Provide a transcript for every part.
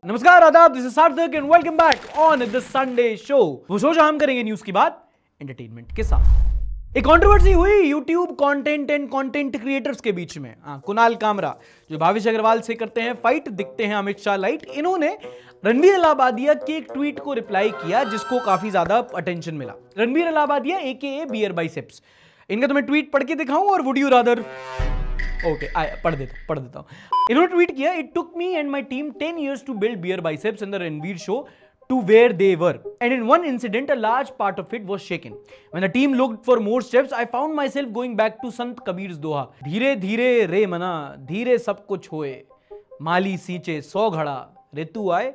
नमस्कार, आदाब, this is सार्थक and welcome back on the Sunday show. वो शो जहां हम करेंगे न्यूज की बात एंटरटेनमेंट के साथ। एक कंट्रोवर्सी हुई YouTube content and content creators के बीच में। कुणाल कामरा जो भावेश अग्रवाल से करते हैं फाइट, दिखते हैं अमित शाह लाइट, इन्होंने रणवीर इलाहाबादिया के एक ट्वीट को रिप्लाई किया जिसको काफी ज्यादा अटेंशन मिला। रणवीर इलाहाबादिया एके बियर बाइसेप्स, इनका तो मैं ट्वीट पढ़ के दिखाऊं और वुड यू रादर ओके पढ़ देता हूं। इन्होंने ट्वीट किया, it took me and my team 10 years to build beer biceps in the Ranveer show to where they were, and in one incident a large part of it was shaken. When the team looked for more steps, I found myself going back to Sant Kabir's doha, धीरे धीरे रे मना धीरे सब कुछ होए, माली सींचे 100 घड़ा, ऋतु आए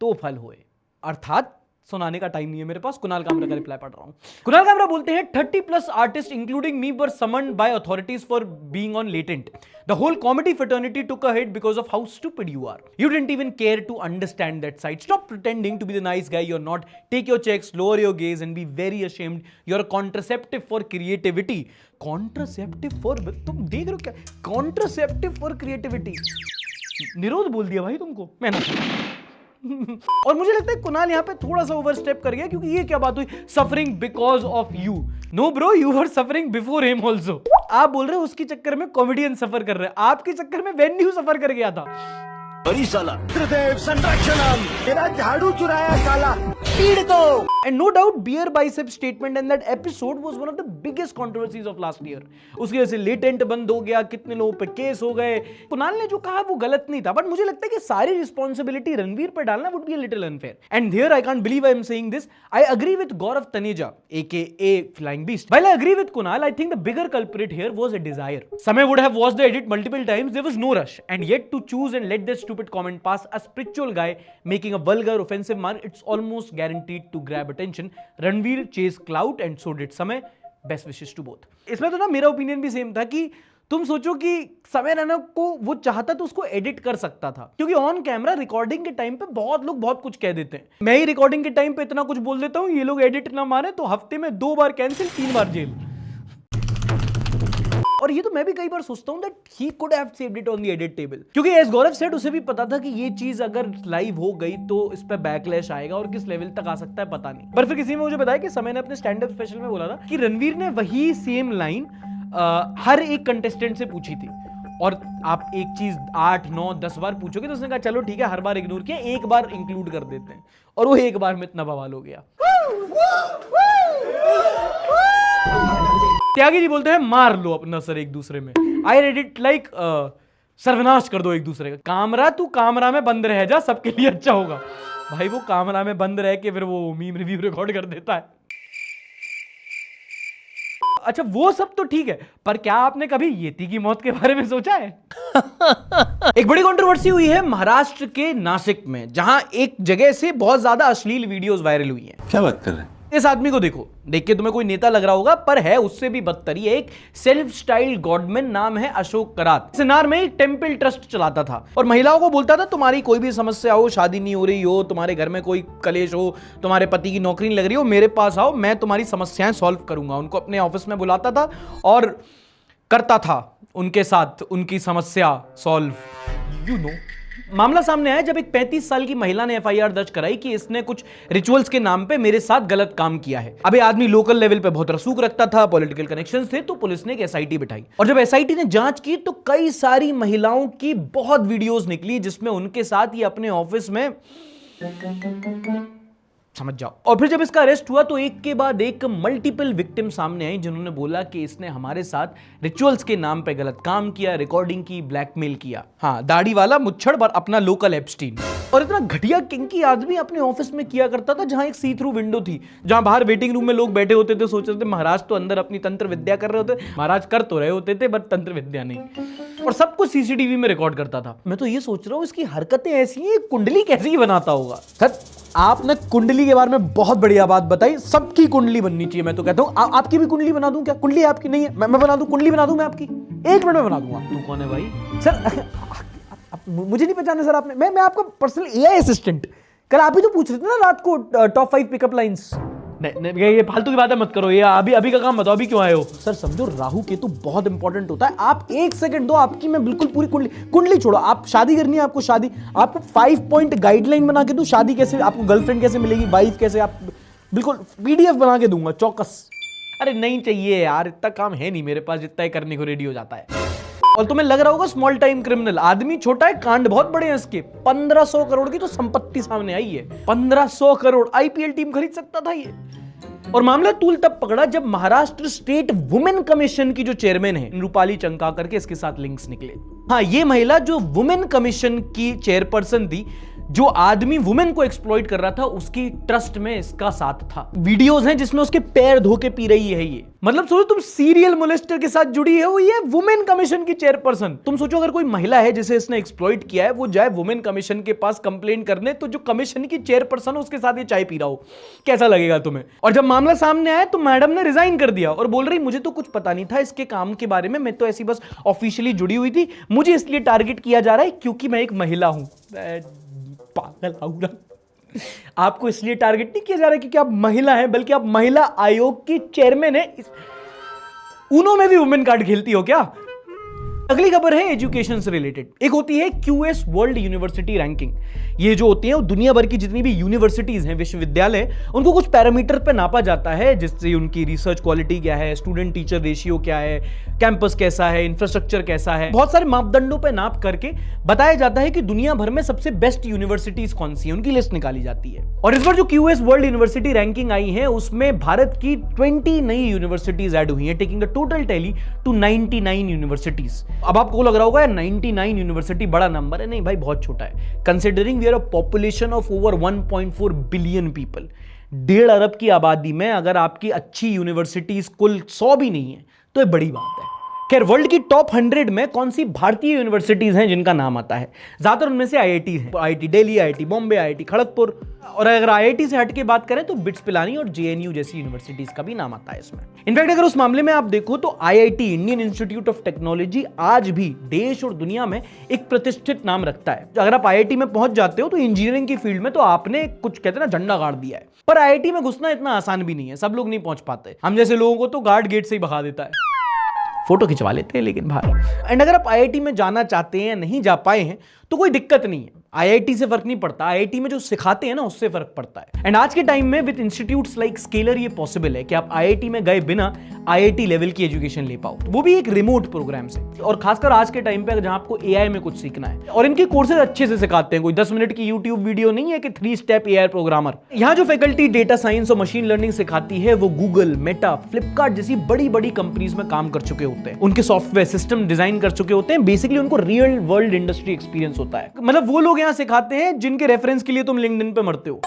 तो फल होए। अर्थात सुनाने का टाइम नहीं है मेरे पास, कुणाल कामरा का रिप्लाई पढ़ रहा हूं। कुणाल कामरा बोलते हैं 30+ artist including me were summoned by authorities for being on Latent. The whole comedy fraternity took a hit because of how stupid you are. You didn't even care to understand that side. Stop pretending to be the nice guy, you are not. Take your checks, lower your gaze and be very ashamed. You are contraceptive for creativity. Contraceptive for, तुम देख रहे हो क्या? Contraceptive for creativity, निरोध बोल दिया भाई तुमको मैंने। और मुझे लगता है कुणाल यहां पे थोड़ा सा ओवरस्टेप कर गया, क्योंकि ये क्या बात हुई, suffering because of you. No bro, you were suffering before him also. आप बोल रहे हो उसके चक्कर में कॉमेडियन सफर कर रहे हैं, आपके चक्कर में वेन्यू सफर कर गया था। बड़ी साला संरक्षणम, मेरा झाड़ू चुराया साला, पीड़ दो। And no doubt beer bicep statement and that episode was one of the biggest controversies of last year. उसकी वजह से लेटेंट बंद हो गया, कितने लोगों पे केस हो गए। कुणाल ने जो कहा वो गलत नहीं था, बट मुझे लगता है कि सारी रिस्पॉन्सिबिलिटी रणवीर पर डालना would be a little unfair. And here I can't believe I am saying this. I agree with Gaurav Taneja, aka Flying Beast. While I agree with Kunal, I think the bigger culprit here was a desire. Samay would have watched the edit multiple times. There was no rush, and yet to choose and let this stupid comment pass, a spiritual guy making a vulgar, offensive mark, it's almost guaranteed to grab attention. Ranveer chased clout and so did Samay. Best wishes to both. इसमें तो ना मेरा opinion भी same था कि तुम सोचो कि समय रैना को वो चाहता तो उसको एडिट कर सकता था, क्योंकि ऑन कैमरा रिकॉर्डिंग के टाइम पे बहुत लोग बहुत कुछ कह देते हैं। मैं ही रिकॉर्डिंग के टाइम पे इतना कुछ बोल देता हूं, ये लोग एडिट ना मारे तो हफ्ते में 2 बार कैंसिल, 3 बार जेल। और ये तो मैं भी कई बार सोचता हूं that he could have saved it on the edit table, क्योंकि एज गौरव सेड उसे भी पता था कि ये चीज अगर लाइव हो गई तो इस पे बैकलैश आएगा और किस लेवल तक आ सकता है पता नहीं। पर फिर किसी ने मुझे बताया कि समय ने अपने स्टैंड अप स्पेशल में बोला था कि रणवीर ने वही सेम लाइन हर एक कंटेस्टेंट से पूछी थी, और आप एक चीज 8, 9, 10 बार पूछोगे तो उसने कहा चलो ठीक है, हर बार इग्नोर किया, एक बार इंक्लूड कर देते हैं, और वो एक बार में इतना बवाल हो गया। त्यागी जी बोलते हैं मार लो अपना सर एक दूसरे में। आई रेड इट लाइक सर्वनाश कर दो एक दूसरे का। कामरा तू कामरा में बंद रह जा, सबके लिए अच्छा होगा। भाई वो कामरा में बंद रह के फिर वो मीम रिव्यू रिकॉर्ड कर देता है। अच्छा वो सब तो ठीक है, पर क्या आपने कभी येती की मौत के बारे में सोचा है? एक बड़ी कंट्रोवर्सी हुई है महाराष्ट्र के नासिक में, जहां एक जगह से बहुत ज्यादा अश्लील वीडियोस वायरल हुई हैं। क्या बात कर रहे हैं? इस आदमी को देखो, देख के तुम्हें कोई नेता लग रहा होगा, पर है उससे भी बदतर। ये एक सेल्फ स्टाइल गॉडमैन, नाम है अशोक करात। सिनार में एक टेंपल ट्रस्ट चलाता था और महिलाओं को बोलता था तुम्हारी कोई भी समस्या हो, शादी नहीं हो रही हो, तुम्हारे घर में कोई कलेश हो, तुम्हारे पति की नौकरी नहीं लग रही हो, मेरे पास आओ, मैं तुम्हारी समस्याएं सॉल्व करूंगा। उनको अपने ऑफिस में बुलाता था और करता था उनके साथ उनकी समस्या सॉल्व। यू नो, मामला सामने आया जब एक 35 साल की महिला ने एफआईआर दर्ज कराई कि इसने कुछ रिचुअल्स के नाम पे मेरे साथ गलत काम किया है। अब ये आदमी लोकल लेवल पे बहुत रसूख रखता था, पॉलिटिकल कनेक्शंस थे, तो पुलिस ने एक एसआईटी बिठाई, और जब एसआईटी ने जांच की तो कई सारी महिलाओं की बहुत वीडियोस निकली जिसमें उनके साथ ये अपने ऑफिस में, समझ जाओ। और फिर जब इसका अरेस्ट हुआ तो एक के बाद एक मल्टीपल विक्टिम सामने आई जिन्होंने बोला कि इसने हमारे साथ रिचुअल्स के नाम पे गलत काम किया, रिकॉर्डिंग की, ब्लैकमेल किया। हाँ, दाढ़ी वाला मुच्छड़ पर अपना लोकल एप्स्टीन। और इतना घटिया किंकी आदमी अपने ऑफिस में किया करता था, जहां एक सी थ्रू विंडो थी, जहां बाहर वेटिंग रूम में लोग बैठे होते थे, सोच रहे थे महाराज तो अंदर अपनी तंत्र विद्या कर रहे होते। महाराज कर तो रहे होते थे बट तंत्र विद्या नहीं, और सब कुछ सीसीटीवी में रिकॉर्ड करता था। मैं तो ये सोच रहा हूँ इसकी हरकतें ऐसी हैं, कुंडली कैसे ही बनाता होगा। सर आपने कुंडली के बारे में बहुत बढ़िया बात बताई, सबकी कुंडली बननी चाहिए। मैं तो कहता हूँ आपकी भी कुंडली बना दूं क्या? कुंडली आपकी नहीं है, मैं बना दूं, कुंडली बना दूं मैं आपकी, 1 मिनट में बना दूंगा। तू कौन है भाई? सर मुझे नहीं पहचाना सर आपने, मैं आपका पर्सनल एआई असिस्टेंट। कल आप ही तो पूछ रहे थे ना रात को टॉप 5 पिकअप लाइंस, नहीं, ये फालतू की बातें मत करो, ये अभी का काम बताओ, अभी क्यों आए हो? सर समझो, राहु केतु बहुत इंपॉर्टेंट होता है। आप एक सेकंड दो, आपकी मैं बिल्कुल पूरी कुंडली छोड़ो। आप शादी करनी है, आपको शादी, आपको 5 पॉइंट गाइडलाइन बना के दूं, शादी कैसे, आपको गर्लफ्रेंड कैसे मिलेगी, वाइफ कैसे, आप बिल्कुल PDF बना के दूंगा, चौकस। अरे नहीं चाहिए यार, इतना काम है नहीं मेरे पास जितना करने को रेडी हो जाता है। और तुम्हें लग रहा होगा स्मॉल टाइम क्रिमिनल, आदमी छोटा है, कांड बहुत बड़े हैं इसके। 1500 करोड़ की तो संपत्ति सामने आई है। 1500 करोड़ IPL टीम खरीद सकता था ये। और मामला तूल तब पकड़ा जब महाराष्ट्र स्टेट वुमेन कमीशन की जो चेयरमैन है रूपाली चंकाकर के इसके साथ लिंक्स निकले। हाँ, ये महिला जो वुमेन कमीशन की चेयरपर्सन थी, जो आदमी वुमेन को एक्सप्लॉइट कर रहा था, उसकी ट्रस्ट में इसका साथ था। वीडियोस हैं जिसमें उसके पैर धो के पी रही है ये। मतलब सोचो, तुम सीरियल मोलेस्टर के साथ जुड़ी है, वो ये वुमेन कमीशन की चेयरपर्सन। तुम सोचो, अगर कोई महिला है जिसे इसने एक्सप्लॉइट किया है, वो जाए वुमेन कमीशन के पास कंप्लेंट करने, तो जो कमीशन की चेयरपर्सन है उसके साथ ये चाय पी रहा हो, कैसा लगेगा तुम्हें? और जब मामला सामने आया तो मैडम ने रिजाइन कर दिया और बोल रही, मुझे तो कुछ पता नहीं था इसके काम के बारे में, मैं तो ऐसी बस ऑफिशियली जुड़ी हुई थी, मुझे इसलिए टारगेट किया जा रहा है क्योंकि मैं एक महिला हूं। पागल आऊंगा। आपको इसलिए टारगेट नहीं किया जा रहा है क्योंकि आप महिला हैं, बल्कि आप महिला आयोग की चेयरमैन है। ऊनो में भी वुमेन कार्ड खेलती हो क्या? अगली खबर है एजुकेशन से रिलेटेड। एक होती है QS वर्ल्ड यूनिवर्सिटी रैंकिंग। ये जो होती है वो दुनिया भर की जितनी भी यूनिवर्सिटीज हैं, विश्वविद्यालय, उनको कुछ पैरामीटर पे नापा जाता है, जिससे उनकी रिसर्च क्वालिटी क्या है, स्टूडेंट टीचर रेशियो क्या है, कैंपस कैसा है, इंफ्रास्ट्रक्चर कैसा है, बहुत सारे मापदंडों पे नाप करके बताया जाता है कि दुनिया भर में सबसे बेस्ट यूनिवर्सिटीज कौन सी है, उनकी लिस्ट निकाली जाती है। और इस बार जो QS वर्ल्ड यूनिवर्सिटी रैंकिंग आई है, उसमें भारत की 20 नई यूनिवर्सिटीज ऐड हुई हैं, taking the total tally to 99 universities. अब आपको लग रहा होगा 99 यूनिवर्सिटी बड़ा नंबर है। नहीं भाई, बहुत छोटा है, considering we are a population of over 1.4 billion people. 1.5 अरब की आबादी में अगर आपकी अच्छी यूनिवर्सिटीज कुल 100 भी नहीं है तो ये बड़ी बात है। खैर, वर्ल्ड की टॉप 100 में कौन सी भारतीय यूनिवर्सिटीज हैं जिनका नाम आता है? ज्यादातर उनमें से IIT हैं, IIT Delhi, IIT Bombay, IIT Kharagpur. और अगर IIT से हट के बात करें तो बिट्स पिलानी और JNU जैसी यूनिवर्सिटीज का भी नाम आता है इसमें। इनफैक्ट अगर उस मामले में आप देखो तो IIT, Indian institute of technology, आज भी देश और दुनिया में एक प्रतिष्ठित नाम रखता है। अगर आप IIT में पहुंच जाते हो तो इंजीनियरिंग की फील्ड में तो आपने कुछ कहते हैं ना, झंडा गाड़ दिया है। पर IIT में घुसना इतना आसान भी नहीं है, सब लोग नहीं पहुंच पाते। हम जैसे लोगों को तो गार्ड गेट से ही भगा देता है, फोटो खिंचवा लेते हैं लेकिन बाहर। एंड अगर आप IIT में जाना चाहते हैं, नहीं जा पाए हैं, तो कोई दिक्कत नहीं है। IIT से फर्क नहीं पड़ता, IIT में जो सिखाते हैं ना, उससे फर्क पड़ता है। एंड आज के टाइम में विद इंस्टीट्यूट्स लाइक स्केलर ये पॉसिबल है कि आप IIT में गए बिना IIT लेवल की एजुकेशन ले पाओ, वो भी एक रिमोट प्रोग्राम से। और खासकर आज के टाइम पे जहां आपको AI में कुछ सीखना है, और इनके कोर्सेज अच्छे से सिखाते हैं, कोई 10 मिनट की YouTube वीडियो नहीं है कि 3 स्टेप AI प्रोग्रामर। यहाँ जो फैकल्टी डेटा साइंस और मशीन लर्निंग सिखाती है, वो गूगल, मेटा, फ्लिपकार्ट जैसी बड़ी बड़ी कंपनीज में काम कर चुके होते हैं, उनके सॉफ्टवेयर सिस्टम डिजाइन कर चुके होते हैं। बेसिकली उनको रियल वर्ल्ड इंडस्ट्री एक्सपीरियंस होता है। मतलब वो लोग यहाँ सिखाते हैं जिनके रेफरेंस के लिए तुम लिंक्डइन पे मरते हो।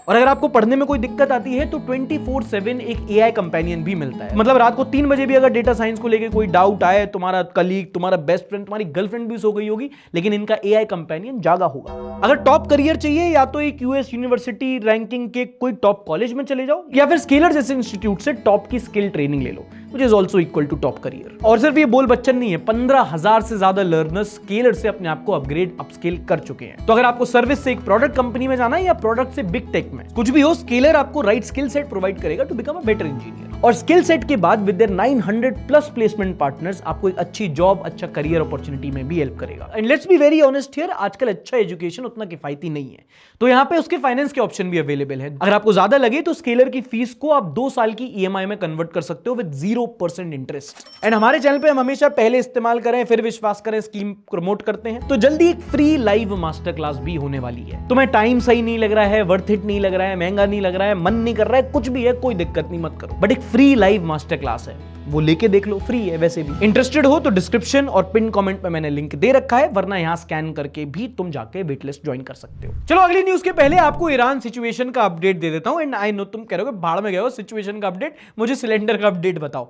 और अगर आपको पढ़ने में कोई दिक्कत आती है तो 24/7 एक AI कंपेनियन भी मिलता है। मतलब रात को 3 बजे भी अगर डेटा साइंस को लेके कोई डाउट आए, तुम्हारा कलीग, तुम्हारा बेस्ट फ्रेंड, तुम्हारी गर्लफ्रेंड भी सो गई होगी, लेकिन इनका AI कंपेनियन जागा होगा। अगर टॉप करियर चाहिए, या तो एक QS यूनिवर्सिटी रैंकिंग के कोई टॉप कॉलेज में चले जाओ, या फिर स्केलर जैसे इंस्टीट्यूट से टॉप की स्किल ट्रेनिंग ले लो, which is also equal to top career। और सिर्फ ये बोल बच्चन नहीं है, 15,000 से ज्यादा लर्नर्स स्केलर से अपने आप को अपग्रेड, अपस्केल कर चुके हैं। तो अगर आपको सर्विस से एक प्रोडक्ट कंपनी में जाना है या प्रोडक्ट से बिग टेक में, कुछ भी हो, स्केलर आपको राइट स्किल सेट प्रोवाइड करेगा to become a better engineer. और स्किल सेट के बाद विद देयर 900+ प्लेसमेंट पार्टनर्स आपको एक अच्छी जॉब, अच्छा करियर अपॉर्चुनिटी में भी हेल्प करेगा। And let's be very honest here, आजकल अच्छा एजुकेशन उतना किफायती नहीं है, तो यहाँ पे उसके फाइनेंस के ऑप्शन भी अवेलेबल है। अगर आपको ज्यादा लगे तो स्केलर की फीस को आप 2 साल की EMI में कन्वर्ट कर सकते हो विद 0% इंटरेस्ट। एंड हमारे चैनल पे हम हमेशा पहले इस्तेमाल करें फिर विश्वास करें स्कीम प्रमोट करते हैं, तो जल्दी एक फ्री लाइव मास्टर क्लास भी होने वाली है। तुम्हें टाइम सही नहीं लग रहा है, वर्थ इट नहीं लग रहा है, महंगा नहीं लग रहा है, मन नहीं कर रहा है, कुछ भी है, कोई दिक्कत नहीं, मत करो। बट एक फ्री लाइव मास्टर क्लास है, वो लेके देख लो, फ्री है वैसे भी। इंटरेस्टेड हो तो डिस्क्रिप्शन और पिन कमेंट पे मैंने लिंक दे रखा है, वरना यहां स्कैन करके भी तुम जाके वेट लिस्ट ज्वाइन कर सकते हो। चलो अगली न्यूज के पहले आपको ईरान सिचुएशन का अपडेट दे देता हूं। एंड आई नो तुम कह रहे हो भाड़ में गए हो, सिचुएशन का अपडेट, मुझे सिलेंडर का अपडेट बताओ।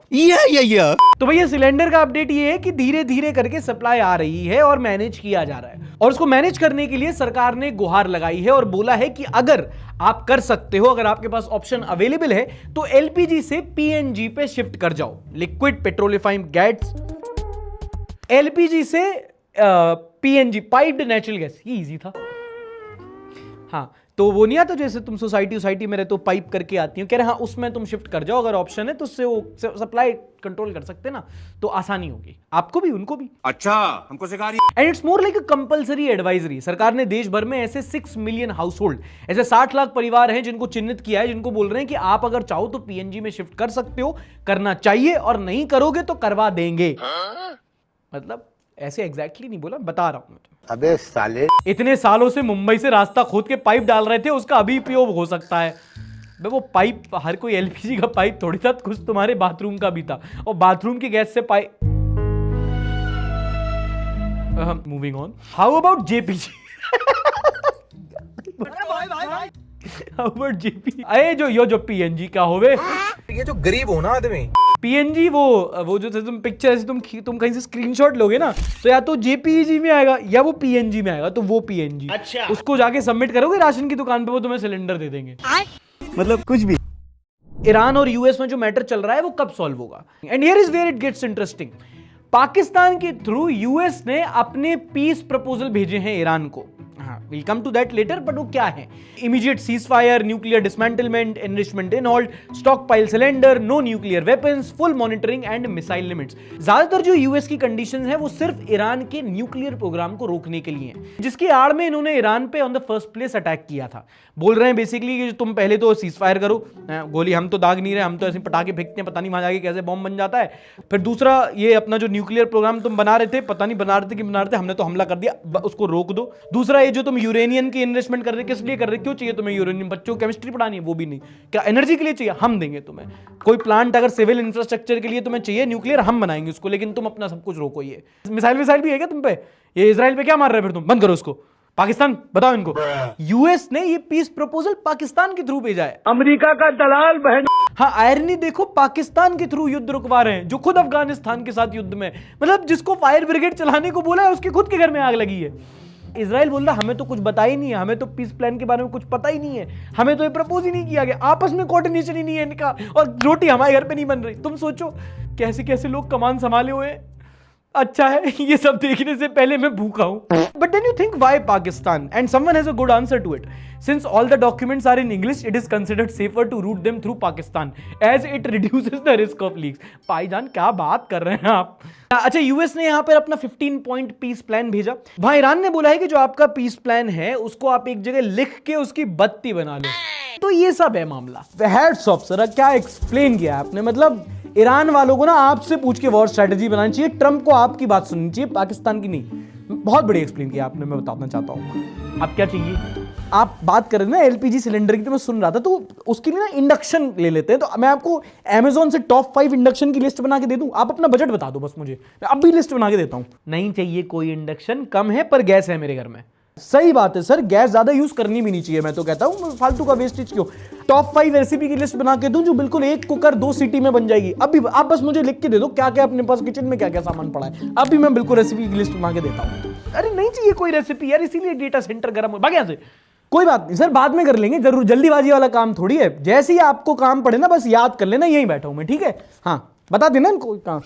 तो भैया सिलेंडर का अपडेट ये है कि धीरे धीरे करके सप्लाई आ रही है और मैनेज किया जा रहा है, और उसको मैनेज करने के लिए सरकार ने गुहार लगाई है और बोला है कि अगर आप कर सकते हो, अगर आपके पास ऑप्शन अवेलेबल है, तो LPG से PNG पे शिफ्ट कर जाओ, लिक्विड पेट्रोलिफाइम गैस। LPG से PNG, पाइप्ड नेचुरल गैस, ये इजी था। हाँ, तो वो नहीं आता जैसे तुम सोसाइटी में रहते हो, पाइप करके आती हो, कह रहे हाँ उसमें तुम शिफ्ट कर जाओ, अगर ऑप्शन है तो उससे वो सप्लाई कंट्रोल कर सकते ना, तो आसानी होगी आपको भी उनको भी। अच्छा हमको सिखा रही and it's more like a compulsory advisory. सरकार ने देश भर में ऐसे 6 मिलियन हाउस होल्ड, ऐसे 60 लाख परिवार हैं जिनको चिन्हित किया है, जिनको बोल रहे हैं कि आप अगर चाहो तो पीएनजी में शिफ्ट कर सकते हो, करना चाहिए, और नहीं करोगे तो करवा देंगे। मतलब ऐसे एग्जैक्टली नहीं बोला, बता रहा हूं मैं। अबे साले, इतने सालों से मुंबई से रास्ता खोद के पाइप डाल रहे थे, उसका अभी उपयोग हो सकता है। वो पाइप, हर कोई एलपीजी का पाइप थोड़ी था, कुछ तुम्हारे बाथरूम का भी था, और बाथरूम की गैस से pipe. Moving on, how about JPG? How about JP? अरे जो पीएनजी क्या होवे, ये जो गरीब हो ना आदमी, पीएनजी वो जो तुम पिक्चर ऐसे तुम कहीं से स्क्रीनशॉट लोगे ना, तो या तो जेपीजी में आएगा या वो पीएनजी में आएगा, तो वो पीएनजी। अच्छा। उसको जाके सबमिट करोगे राशन की दुकान पे, वो तुम्हें सिलेंडर दे देंगे। मतलब कुछ भी। ईरान और यूएस में जो मैटर चल रहा है वो कब सॉल्व होगा? And here is where it gets interesting. Pakistan के थ्रू यूएस ने अपने पीस प्रपोजल भेजे हैं ईरान को। हाँ, we'll come to that later, but वो क्या है? Immediate cease fire, nuclear dismantlement, enrichment in halt, stockpile cylinder, no nuclear weapons, full monitoring and missile limits. ज्यादातर जो यूएस की कंडीशंस हैं वो सिर्फ ईरान के न्यूक्लियर प्रोग्राम को रोकने के लिए हैं, जिसकी आड़ में इन्होंने ईरान पे on the first place attack किया था। बोल रहे हैं बेसिकली कि तुम पहले तो सीज फायर करो, गोली हम तो दाग नहीं रहे, हम तो ऐसे पटाखे फेंकते हैं, पता नहीं वहां जाके कैसे बॉम्ब बन जाता है। फिर दूसरा, ये अपना जो न्यूक्लियर प्रोग्राम तुम बना रहे थे, पता नहीं बना रहे थे कि बना रहे थे, हमने तो हमला कर दिया, उसको रोक दो। दूसरा, ये जो तुम यूरेनियम की इन्वेस्टमेंट कर रहे, किस लिए कर रहे, क्यों चाहिए तुम्हें यूरेनियम? बच्चों को केमिस्ट्री पढ़ानी है? वो भी नहीं। क्या एनर्जी के लिए चाहिए? हम देंगे तुम्हें। कोई प्लांट अगर सिविल इंफ्रास्ट्रक्चर के लिए तुम्हें चाहिए न्यूक्लियर, हम बनाएंगे उसको, लेकिन तुम अपना सब कुछ रोको। ये मिसाइल विसाइल भी है क्या तुम पे? ये इजराइल पे क्या मार रहे हैं फिर तुम? बंद करो उसको। पाकिस्तान बताओ इनको। यूएस ने ये पीस प्रपोजल पाकिस्तान के थ्रू भेजा है। अमेरिका का दलाल बहन। हाँ, आयरनी देखो, पाकिस्तान के थ्रू युद्ध रुकवा रहे हैं, जो खुद अफगानिस्तान के साथ युद्ध में, मतलब जिसको फायर ब्रिगेड चलाने को बोला है उसके खुद के घर में आग लगी है। इजराइल बोल रहा हमें तो कुछ बता ही नहीं है, हमें तो पीस प्लान के बारे में कुछ पता ही नहीं है, हमें तो ये प्रपोज ही नहीं किया गया, आपस में कोऑर्डिनेशन ही नहीं है इनका, और रोटी हमारे घर पे नहीं बन रही। तुम सोचो कैसे कैसे लोग कमान संभाले हुए हैं। अच्छा है, ये सब देखने से पहले मैं भूखा हूं। But then you think why Pakistan? And someone has a good answer to it. Since all the documents are in English, it is considered safer to route them through Pakistan, as it reduces the risk of leaks. भाईजान क्या बात कर रहे हैं आप? अच्छा, US ने यहाँ पर अपना 15 पॉइंट पीस प्लान भेजा। वहां ईरान ने बोला है कि जो आपका पीस प्लान है उसको आप एक जगह लिख के उसकी बत्ती बना लो। तो ये सब है मामला। हैट्स ऑफ सर, क्या एक्सप्लेन किया आपने। मतलब ईरान वालों को ना आपसे पूछ के वॉर स्ट्रेटेजी बनानी चाहिए, ट्रंप को आपकी बात सुननी चाहिए, पाकिस्तान की नहीं। बहुत बढ़िया एक्सप्लेन किया आपने, मैं बताना चाहता हूँ। आप क्या चाहिए? आप बात कर रहे थे ना एलपीजी सिलेंडर की, तो मैं सुन रहा था, तो उसके लिए ना इंडक्शन ले लेते हैं। तो मैं आपको अमेज़न से टॉप 5 इंडक्शन की लिस्ट बना के दे दूं, आप अपना बजट बता दो बस मुझे, मैं अब भी लिस्ट बना के देता हूं। नहीं चाहिए कोई इंडक्शन, कम है पर गैस है मेरे घर में। सही बात है सर, गैस ज्यादा यूज करनी भी नहीं चाहिए, मैं तो कहता हूं फालतू का वेस्टेज क्यों। टॉप 5 रेसिपी की लिस्ट बना के दूं जो बिल्कुल एक कुकर 2 सीटी में बन जाएगी। अभी आप बस मुझे लिख के दे दो क्या क्या अपने पास किचन में क्या क्या सामान पड़ा है, अभी मैं बिल्कुल रेसिपी की लिस्ट बना के देता हूं। अरे नहीं चाहिए कोई रेसिपी यार, इसीलिए डेटा सेंटर गर्म हो भाग से। कोई बात नहीं सर, बाद में कर लेंगे, जरूर जल्दीबाजी वाला काम थोड़ी है। जैसे ही आपको काम पड़े ना बस याद कर लेना, यहीं बैठा हूं मैं, ठीक है? हाँ, बता देना इनको काम।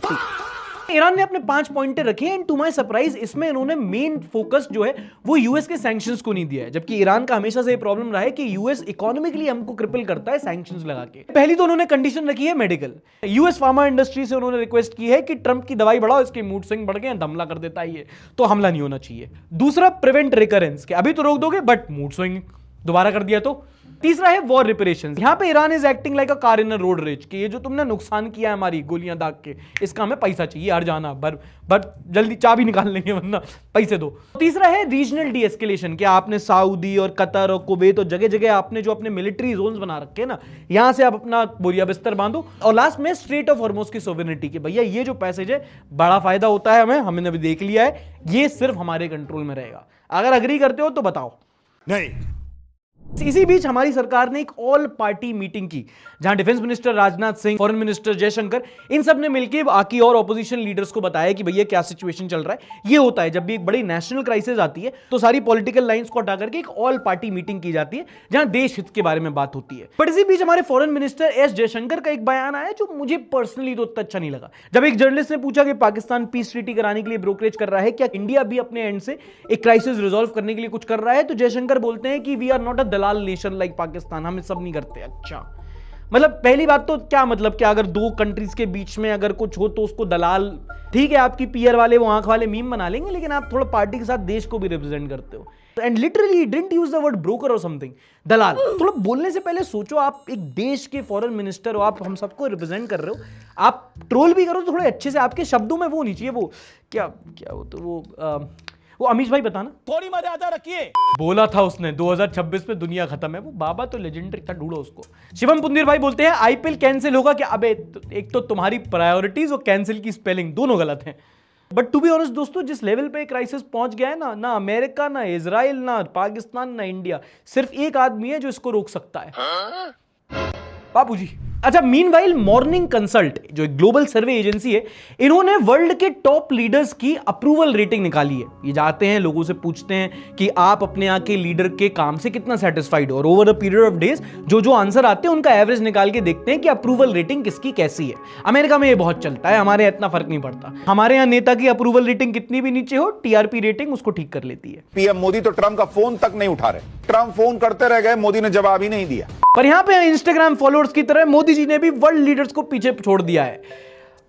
ईरान ने अपने 5 पॉइंट रखे हैं, एंड टू माय सरप्राइज इसमें इन्होंने मेन फोकस जो है वो यूएस के सैंक्शंस को नहीं दिया है, जबकि ईरान का हमेशा से ये प्रॉब्लम रहा है कि यूएस इकोनॉमिकली हमको क्रिपल करता है सैंक्शंस लगा के। पहली तो उन्होंने कंडीशन रखी है मेडिकल। यूएस फार्मा इंडस्ट्री से उन्होंने रिक्वेस्ट की है कि ट्रंप की दवाई बढ़ाओ, इसके मूड स्विंग बढ़ गए, हमला कर देता है ये, तो हमला नहीं होना चाहिए। दूसरा, प्रिवेंट रिकरेंस, के अभी तो रोक दोगे बट मूड स्विंग दोबारा कर दिया तो। तीसरा है वॉर रिपेरेशंस। यहां पे Iran is acting like a car in a road rage, कि ये जो तुमने नुकसान किया है हमारी गोलियां दाग के, इसका हमें पैसा चाहिए, हर जाना बट जल्दी चाबी निकाल लेंगे वरना पैसे दो। तीसरा है रीजनल डी एस्केलेशन, कि आपने सऊदी और कतर और कुवैत और जगह जगह आपने जो अपने मिलिट्री जोन्स बना रखे हैं ना, यहां से आप अपना बोरिया बिस्तर बांधो। और लास्ट में स्ट्रेट ऑफ हॉर्मुज की सोवेरेनिटी, कि भैया ये जो पैसेज है बड़ा फायदा होता है हमें, हमने अभी देख लिया है, ये सिर्फ हमारे कंट्रोल में रहेगा। अगर अग्री करते हो तो बताओ। नहीं। इसी बीच हमारी सरकार ने एक ऑल पार्टी मीटिंग की जहां defence minister Rajnath Singh, foreign minister Jaishankar, इन सब ने मिलकर बाकी और ऑपोजिशन लीडर्स को बताया कि भैया क्या सिचुएशन चल रहा है। ये होता है जब भी एक बड़ी नेशनल क्राइसिस आती है तो सारी पॉलिटिकल लाइंस को हटा करके एक ऑल पार्टी मीटिंग की जाती है जहां देश हित के बारे में बात होती है। बट इसी बीच हमारे फॉरेन मिनिस्टर एस जयशंकर का एक बयान आया जो मुझे पर्सनली तो उतना अच्छा नहीं लगा। जब एक जर्नलिस्ट ने पूछा कि पाकिस्तान पीस ट्रीटी कराने के लिए ब्रोकरेज कर रहा है, क्या इंडिया भी अपने एंड से एक क्राइसिस रिजॉल्व करने के लिए कुछ कर रहा है, तो जयशंकर बोलते हैं कि वी आर नॉट अ दलाल नेशन लाइक पाकिस्तान, हम सब नहीं करते। अच्छा, मतलब पहली बात तो क्या मतलब क्या अगर दो कंट्रीज के बीच में अगर कुछ हो तो उसको दलाल, ठीक है आपकी पीयर वाले वो आंख वाले मीम बना लेंगे, लेकिन आप थोड़ा पार्टी के साथ देश को भी रिप्रेजेंट करते हो। And literally didn't use the word broker और समथिंग, दलाल। थोड़ा बोलने से पहले सोचो, आप एक देश के फॉरेन मिनिस्टर हो, आप हम सबको रिप्रेजेंट कर रहे हो, आप ट्रोल भी करो तो थोड़े अच्छे से, आपके शब्दों में वो नहीं चाहिए वो क्या क्या हो तो वो अमीश भाई बताना, थोड़ी मर्यादा रखिए। बोला था उसने 2026 में दुनिया खत्म है, वो बाबा तो लेजेंडरी था, ढूंढो उसको। शिवम पुंदिर भाई बोलते हैं आईपीएल कैंसिल होगा क्या? अबे एक तो तुम्हारी प्रायोरिटीज और कैंसिल की स्पेलिंग दोनों गलत हैं। बट टू बी ऑनेस्ट दोस्तों, जिस लेवल पे क्राइसिस पहुंच गया है ना अमेरिका, ना इजराइल, ना पाकिस्तान, ना इंडिया, सिर्फ एक आदमी है जो इसको रोक सकता है, बापू जी। अच्छा, मीनवाइल मॉर्निंग कंसल्ट जो एक ग्लोबल सर्वे एजेंसी है, इन्होंने वर्ल्ड के टॉप लीडर्स की अप्रूवल रेटिंग निकाली है। ये जाते हैं लोगों से पूछते हैं कि आप अपने यहाँ के लीडर के काम से कितना सेटिस्फाइड हो, और over a period of days जो आंसर आते हैं उनका एवरेज निकाल के देखते हैं कि अप्रूवल रेटिंग किसकी कैसी है। अमेरिका में ये बहुत चलता है, हमारे यहाँ इतना फर्क नहीं पड़ता। हमारे यहाँ नेता की अप्रूवल रेटिंग कितनी भी नीचे हो, टीआरपी रेटिंग उसको ठीक कर लेती है। पीएम मोदी तो ट्रंप का फोन तक नहीं उठा रहे, ट्रंप फोन करते रह गए, मोदी ने जवाब ही नहीं दिया। पर यहां पे इंस्टाग्राम फॉलोअर्स की तरह मोदी जी ने भी वर्ल्ड लीडर्स को पीछे छोड़ दिया है।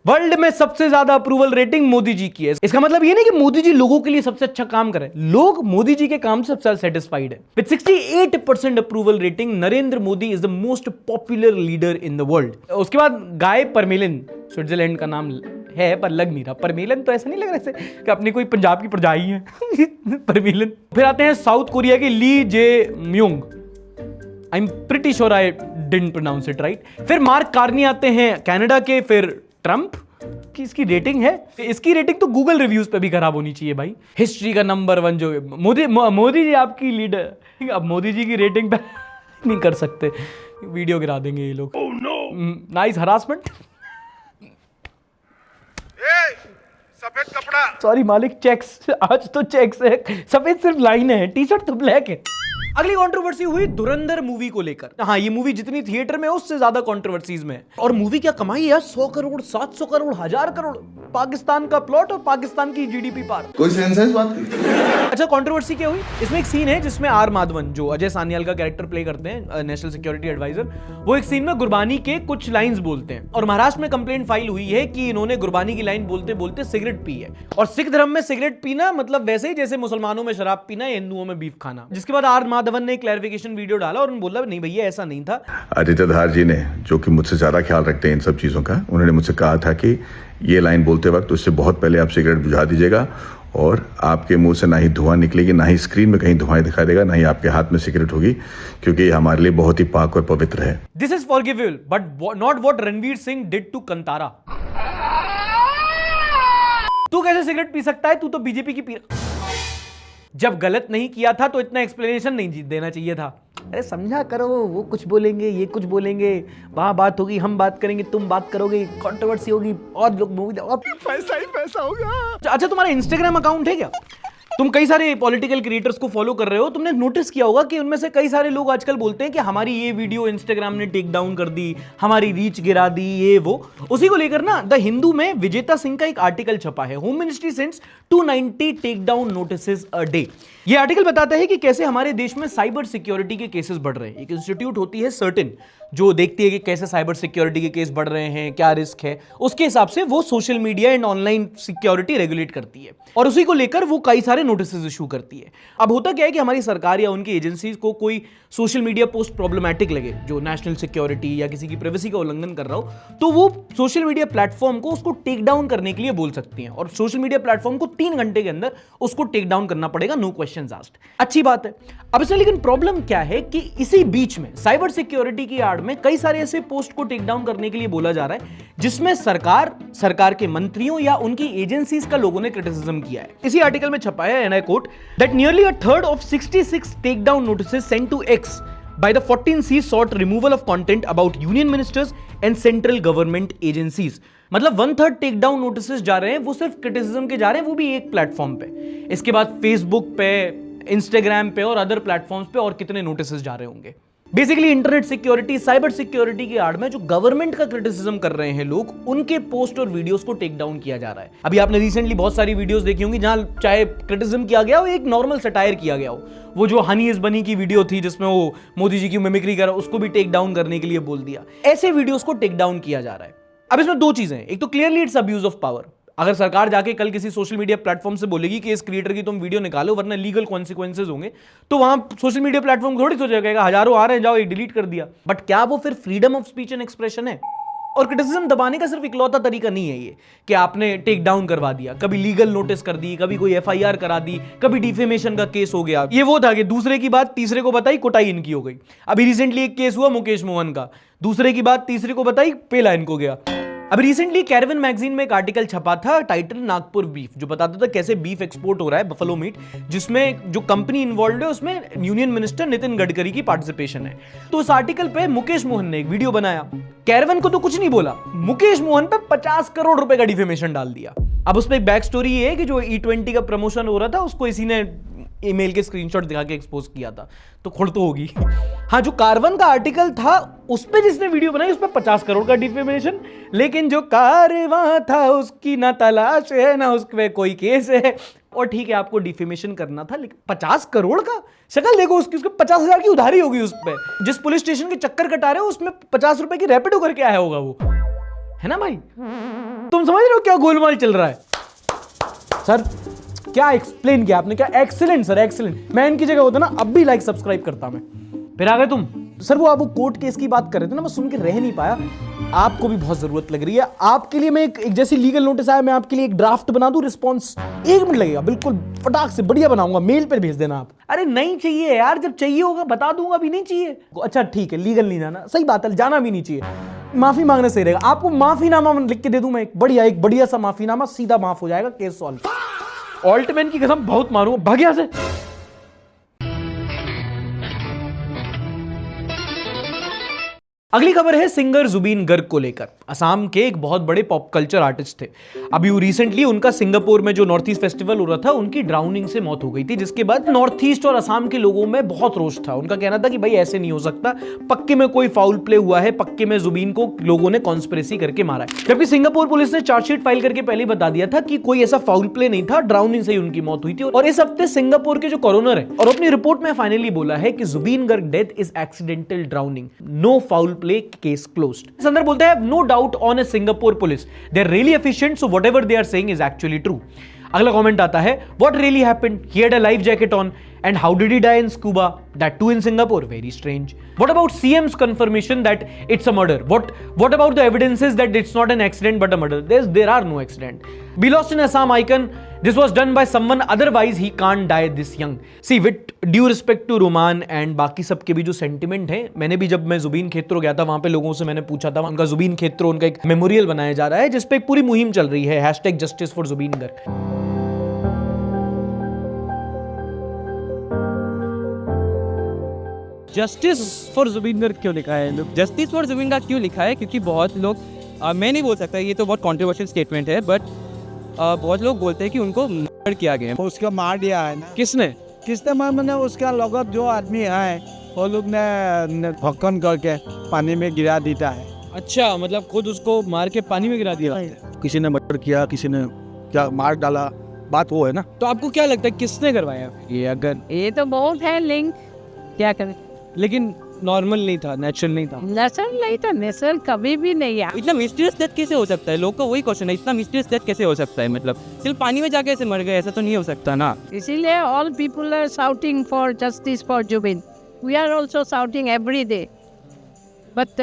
वर्ल्ड में सबसे ज्यादा अप्रूवल रेटिंग मोदी जी की है। इसका मतलब ये नहीं कि मोदी जी लोगों के लिए सबसे अच्छा काम कर रहे हैं, लोग मोदी जी के काम से सबसे ज्यादा सेटिस्फाइड है। With 68% approval rating, Narendra Modi is the most popular leader in the world. उसके बाद गाय परमेलिन, स्विट्जरलैंड का नाम है पर लग नहीं रहा, परमेलन तो ऐसा नहीं लग रहा है कि अपनी कोई पंजाब की प्रजा ही है परमेलन। फिर आते हैं साउथ कोरिया के Lee Jae Myung, I am pretty sure I didn't pronounce it right. फिर मार्क कार्नी आते हैं कनाडा के, फिर ट्रंप की इसकी रेटिंग है, इसकी रेटिंग तो गूगल रिव्यूज पे भी खराब होनी चाहिए भाई। हिस्ट्री का नंबर 1 जो मोदी जी आपकी लीडर, अब मोदी जी की रेटिंग पे नहीं कर सकते, वीडियो गिरा देंगे ये लोग। Nice harassment. सफेद कपड़ा, सॉरी मालिक, चेक्स, आज तो चेक्स है, सफेद सिर्फ लाइन है, टी शर्ट तो ब्लैक है। अगली कंट्रोवर्सी हुई धुरंधर मूवी को लेकर। हाँ, ये मूवी जितनी थिएटर में है उससे ज्यादा कंट्रोवर्सीज में है। और मूवी क्या कमाई है यार, 100 करोड़, 700 करोड़, 1000 करोड़, पाकिस्तान का प्लॉट और पाकिस्तान की जीडीपी पार। कोई सेंस है इस बात की? अच्छा, कंट्रोवर्सी क्या हुई, इसमें एक सीन है जिसमें आर माधवन जो अजय सान्याल का कैरेक्टर प्ले करते हैं, नेशनल सिक्योरिटी एडवाइजर, वो एक सीन में गुरबानी के कुछ लाइंस बोलते हैं और महाराष्ट्र में कंप्लेंट फाइल हुई है कि इन्होंने गुरबानी की लाइन बोलते बोलते सिगरेट पी है। और सिख धर्म में सिगरेट पीना मतलब वैसे ही जैसे मुसलमानों में शराब पीना, हिंदुओं में बीफ खाना। जिसके बाद आर माधवन ने क्लैरिफिकेशन वीडियो डाला और बोला नहीं भैया ऐसा नहीं था। आदित्य धार जी ने, जो कि मुझसे ज्यादा ख्याल रखते हैं इन सब चीजों का, उन्होंने मुझसे कहा था कि ये लाइन बोलते वक्त उससे बहुत पहले आप सिगरेट बुझा दीजिएगा और आपके मुंह से ना ही धुआं निकलेगी, ना ही स्क्रीन में कहीं धुआं दिखाई देगा, ना ही आपके हाथ में सिगरेट होगी, क्योंकि ये हमारे लिए बहुत ही पाक और पवित्र है। This is forgivable but not what Ranveer Singh did to Kantara. तू कैसे सिगरेट पी सकता है, तू तो बीजेपी की पी। जब गलत नहीं किया था तो इतना एक्सप्लेनेशन नहीं देना चाहिए था। अरे समझा करो, वो कुछ बोलेंगे, ये कुछ बोलेंगे, वहां बात होगी, हम बात करेंगे, तुम बात करोगे, कंट्रोवर्सी होगी और लोग मूवी, पैसा ही पैसा होगा। अच्छा, तुम्हारा इंस्टाग्राम अकाउंट है क्या? तुम कई सारे पॉलिटिकल क्रिएटर्स को फॉलो कर रहे हो, तुमने नोटिस किया होगा कि उनमें से कई सारे लोग आजकल बोलते हैं कि हमारी ये वीडियो इंस्टाग्राम ने टेक डाउन कर दी, हमारी रीच गिरा दी, ये वो। उसी को लेकर ना द हिंदू में विजेता सिंह का एक आर्टिकल छपा है, home ministry sends 290 take down notices a day. ये आर्टिकल बताता है कि कैसे हमारे देश में साइबर सिक्योरिटी के केसेस बढ़ रहे हैं। एक इंस्टीट्यूट होती है सर्टेन, जो देखती है कि कैसे साइबर सिक्योरिटी के केस बढ़ रहे हैं, क्या रिस्क है, उसके हिसाब से वो social media and online security regulate करती है और उसी को लेकर वो कई सारे नोटिसेस इशू करती है। अब होता क्या है कि हमारी सरकार या उनकी एजेंसीज को कोई सोशल मीडिया पोस्ट प्रॉब्लमैटिक लगे, जो नेशनल सिक्योरिटी या किसी की प्राइवेसी का उल्लंघन कर रहा हो, तो वो सोशल मीडिया प्लेटफॉर्म को उसको टेक डाउन करने के लिए बोल सकती हैं और सोशल मीडिया प्लेटफॉर्म को 3 घंटे के अंदर उसको टेक डाउन करना पड़ेगा, नो क्वेश्चंस आस्क्ड। अच्छी बात है। अब इसमें लेकिन प्रॉब्लम क्या है कि इसी बीच में साइबर सिक्योरिटी की आड़ में कई सारे ऐसे पोस्ट को टेक डाउन करने के लिए बोला जा रहा है जिसमें सरकार के मंत्रियों या उनकी एजेंसीज का लोगों ने क्रिटिसिज्म किया है। इसी आर्टिकल में छपा है, and I quote, that nearly a third of 66 take down notices sent to X By the 14C sought removal of content about union ministers and central government agencies. मतलब 1/3 टेक डाउन नोटिसेस जा रहे हैं, वो सिर्फ criticism के जा रहे हैं, वो भी एक प्लेटफॉर्म पे। इसके बाद फेसबुक पे, इंस्टाग्राम पे और अदर प्लेटफॉर्म्स पे और कितने नोटिसेस जा रहे होंगे। Basically internet security, cyber security की आड़ में जो गवर्नमेंट का क्रिटिसिज्म कर रहे हैं लोग, उनके पोस्ट और वीडियोस को टेक डाउन किया जा रहा है। अभी आपने रिसेंटली बहुत सारी वीडियोस देखी होंगी जहां चाहे क्रिटिसिज्म किया गया हो, एक नॉर्मल सटायर किया गया हो। वो जो हनी इज बनी की वीडियो थी जिसमें वो मोदी जी की मिमिक्री कर, उसको भी टेक डाउन करने के लिए बोल दिया। ऐसे वीडियोस को टेक डाउन किया जा रहा है। अब इसमें दो चीजें हैं, एक तो clearly it's abuse of power. अगर सरकार जाके कल किसी सोशल मीडिया प्लेटफॉर्म से बोलेगी कि इस क्रिएटर की तुम वीडियो निकालो वरना लीगल कॉन्सिक्वेंसेज होंगे, तो वहां सोशल मीडिया प्लेटफॉर्म थोड़ी सोचेगा हजारों आ रहे हैं, जाओ ये डिलीट कर दिया। बट क्या वो फिर freedom of speech and expression है? और क्रिटिसिज्म दबाने का सिर्फ इकलौता तरीका नहीं है ये कि आपने टेक डाउन करवा दिया, कभी लीगल नोटिस कर दी, कभी कोई एफआईआर करा दी, कभी डिफेमेशन का केस हो गया। ये वो था कि दूसरे की बात तीसरे को बताई, कुटाई इनकी हो गई। अभी रिसेंटली एक केस हुआ मुकेश मोहन का, दूसरे की बात तीसरे को बताई, पेला इनको गया। अभी रिसेंटली कैरवन मैगजीन में एक आर्टिकल छपा था, टाइटल नागपुर बीफ, जो बताता था कैसे बीफ एक्सपोर्ट हो रहा है, बफलो मीट, जिसमें जो कंपनी इन्वॉल्व है उसमें यूनियन मिनिस्टर नितिन गडकरी की पार्टिसिपेशन है। तो उस आर्टिकल पे मुकेश मोहन ने एक वीडियो बनाया, कैरवन को तो कुछ नहीं बोला, मुकेश मोहन पे 50 करोड़ रुपए का डिफेमेशन डाल दिया। अब उसमें एक बैक स्टोरी ये है कि जो E20 का प्रमोशन हो रहा था उसको इसी ने ईमेल के स्क्रीनशॉट दिखा के एक्सपोज किया था, तो खुड़ तो होगी। हाँ, जो कार्वन का आर्टिकल था उस पे जिसने वीडियो बनाई उस पे 50 करोड़ का डिफेमेशन, लेकिन जो कारवां था उसकी ना तलाश है ना उस पे कोई केस है। और ठीक है, आपको डिफेमेशन करना था, लेकिन 50 करोड़ का शक्ल देखो उसकी, उसको 50,000 की उधारी होगी उस पे। जिस पुलिस स्टेशन के चक्कर कटा रहे हो उसमें 50 रुपए की रैपिडो करके आया होगा वो, है ना भाई? तुम समझ रहे हो क्या गोलमाल चल रहा है? सर क्या एक्सप्लेन किया आपने, क्या एक्सीलेंट सर, एक्सीलेंट। मैं इनकी जगह होता ना अब भी लाइक सब्सक्राइब करता मैं। फिर आ गए तुम सर, वो आप वो कोर्ट केस की बात कर रहे थे ना, मैं सुन के रह नहीं पाया। आपको भी बहुत जरूरत लग रही है, आपके लिए मैं एक जैसी लीगल नोटिस आया मैं आपके लिए एक ड्राफ्ट बना दूं, रिस्पॉन्स 1 मिनट लगेगा, बिल्कुल फटाक से बढ़िया बनाऊंगा, मेल पे भेज देना आप। अरे नहीं चाहिए यार, जब चाहिए होगा बता दूंगा, अभी नहीं चाहिए। अच्छा ठीक है, लीगल नहीं जाना, सही बात है, जाना भी नहीं चाहिए, माफी मांगना सही रहेगा। आपको माफीनामा लिख के दे दूं मैं, एक बढ़िया सा माफीनामा, सीधा माफ हो जाएगा, केस सॉल्व। ऑल्टमैन की कसम बहुत मारूंगा, भाग यहां से। अगली खबर है सिंगर जुबीन गर्ग को लेकर। असम के एक बहुत बड़े पॉप कल्चर आर्टिस्ट थे। अभी रिसेंटली उनका सिंगापुर में जो नॉर्थ ईस्ट फेस्टिवल हो रहा था, उनकी ड्राउनिंग से मौत हो गई थी, जिसके बाद नॉर्थ ईस्ट और असम के लोगों में बहुत रोष था। उनका कहना था कि भाई ऐसे नहीं हो सकता, पक्के में कोई फाउल प्ले हुआ है, पक्के में जुबीन को लोगों ने कॉन्स्पिरेसी करके मारा है। जबकि सिंगापुर पुलिस ने चार्जशीट फाइल करके पहले बता दिया था कि कोई ऐसा फाउल प्ले नहीं था, ड्राउनिंग से ही उनकी मौत हुई थी। और इस हफ्ते सिंगापुर के जो कॉरोनर है और अपनी रिपोर्ट में फाइनली बोला है कि Zubeen Garg death is accidental drowning, no foul play, case closed. इस अंदर बोलते हैं no doubt on a Singapore police, they are really efficient, so whatever they are saying is actually true. अगला कमेंट आता है, what really happened, he had a life jacket on and how did he die in scuba, that too in Singapore, very strange. What about CM's confirmation that it's a murder? What about the evidences that it's not an accident but a murder? There are no accident. Be lost in Assam icon, this was done by someone, otherwise he can't die this young. See, with due respect to Roman and बाकी सबके भी जो sentiment है, मैंने भी जब मैं जुबीन खेत्रो गया था वहां पे लोगों से मैंने पूछा था, उनका जुबीन खेत्रो उनका एक मेमोरियल बनाया जा रहा है जिसपे एक पूरी मुहिम चल रही है, #Justice for Zubeen Garg. Justice for Zubeen Garg क्यों लिखा है? जस्टिस फॉर जुबीन गर्ग क्यों लिखा है? क्योंकि बहुत लोग, मैं नहीं बोल सकता, ये तो बहुत कंट्रोवर्शियल स्टेटमेंट है, बट बहुत लोग बोलते हैं कि उनको मर्डर किया गया। उसको मार दिया है ना। किसने मार? मैंने उसका लगत जो आदमी है वो लोग ने ढक्कन करके पानी में गिरा देता है। अच्छा, मतलब खुद उसको मार के पानी में गिरा दिया। किसी ने मर्डर किया, किसी ने क्या मार डाला, बात वो है ना। तो आपको क्या लगता है किसने करवाया ये? अगर ये तो बहुत है लिंक, क्या करें, लेकिन नॉर्मल नहीं था, नेचुरल नहीं था। नेचुरल नहीं था, नेचुरल कभी भी नहीं है। इतना मिस्टीरियस डेथ कैसे हो सकता है? लोग का वही क्वेश्चन है, इतना मिस्टीरियस डेथ कैसे हो सकता है? मतलब सिर्फ पानी में जाके ऐसे मर गए, ऐसा तो नहीं हो सकता ना। इसीलिए all people are shouting for justice for Zubeen, we are also shouting every day, but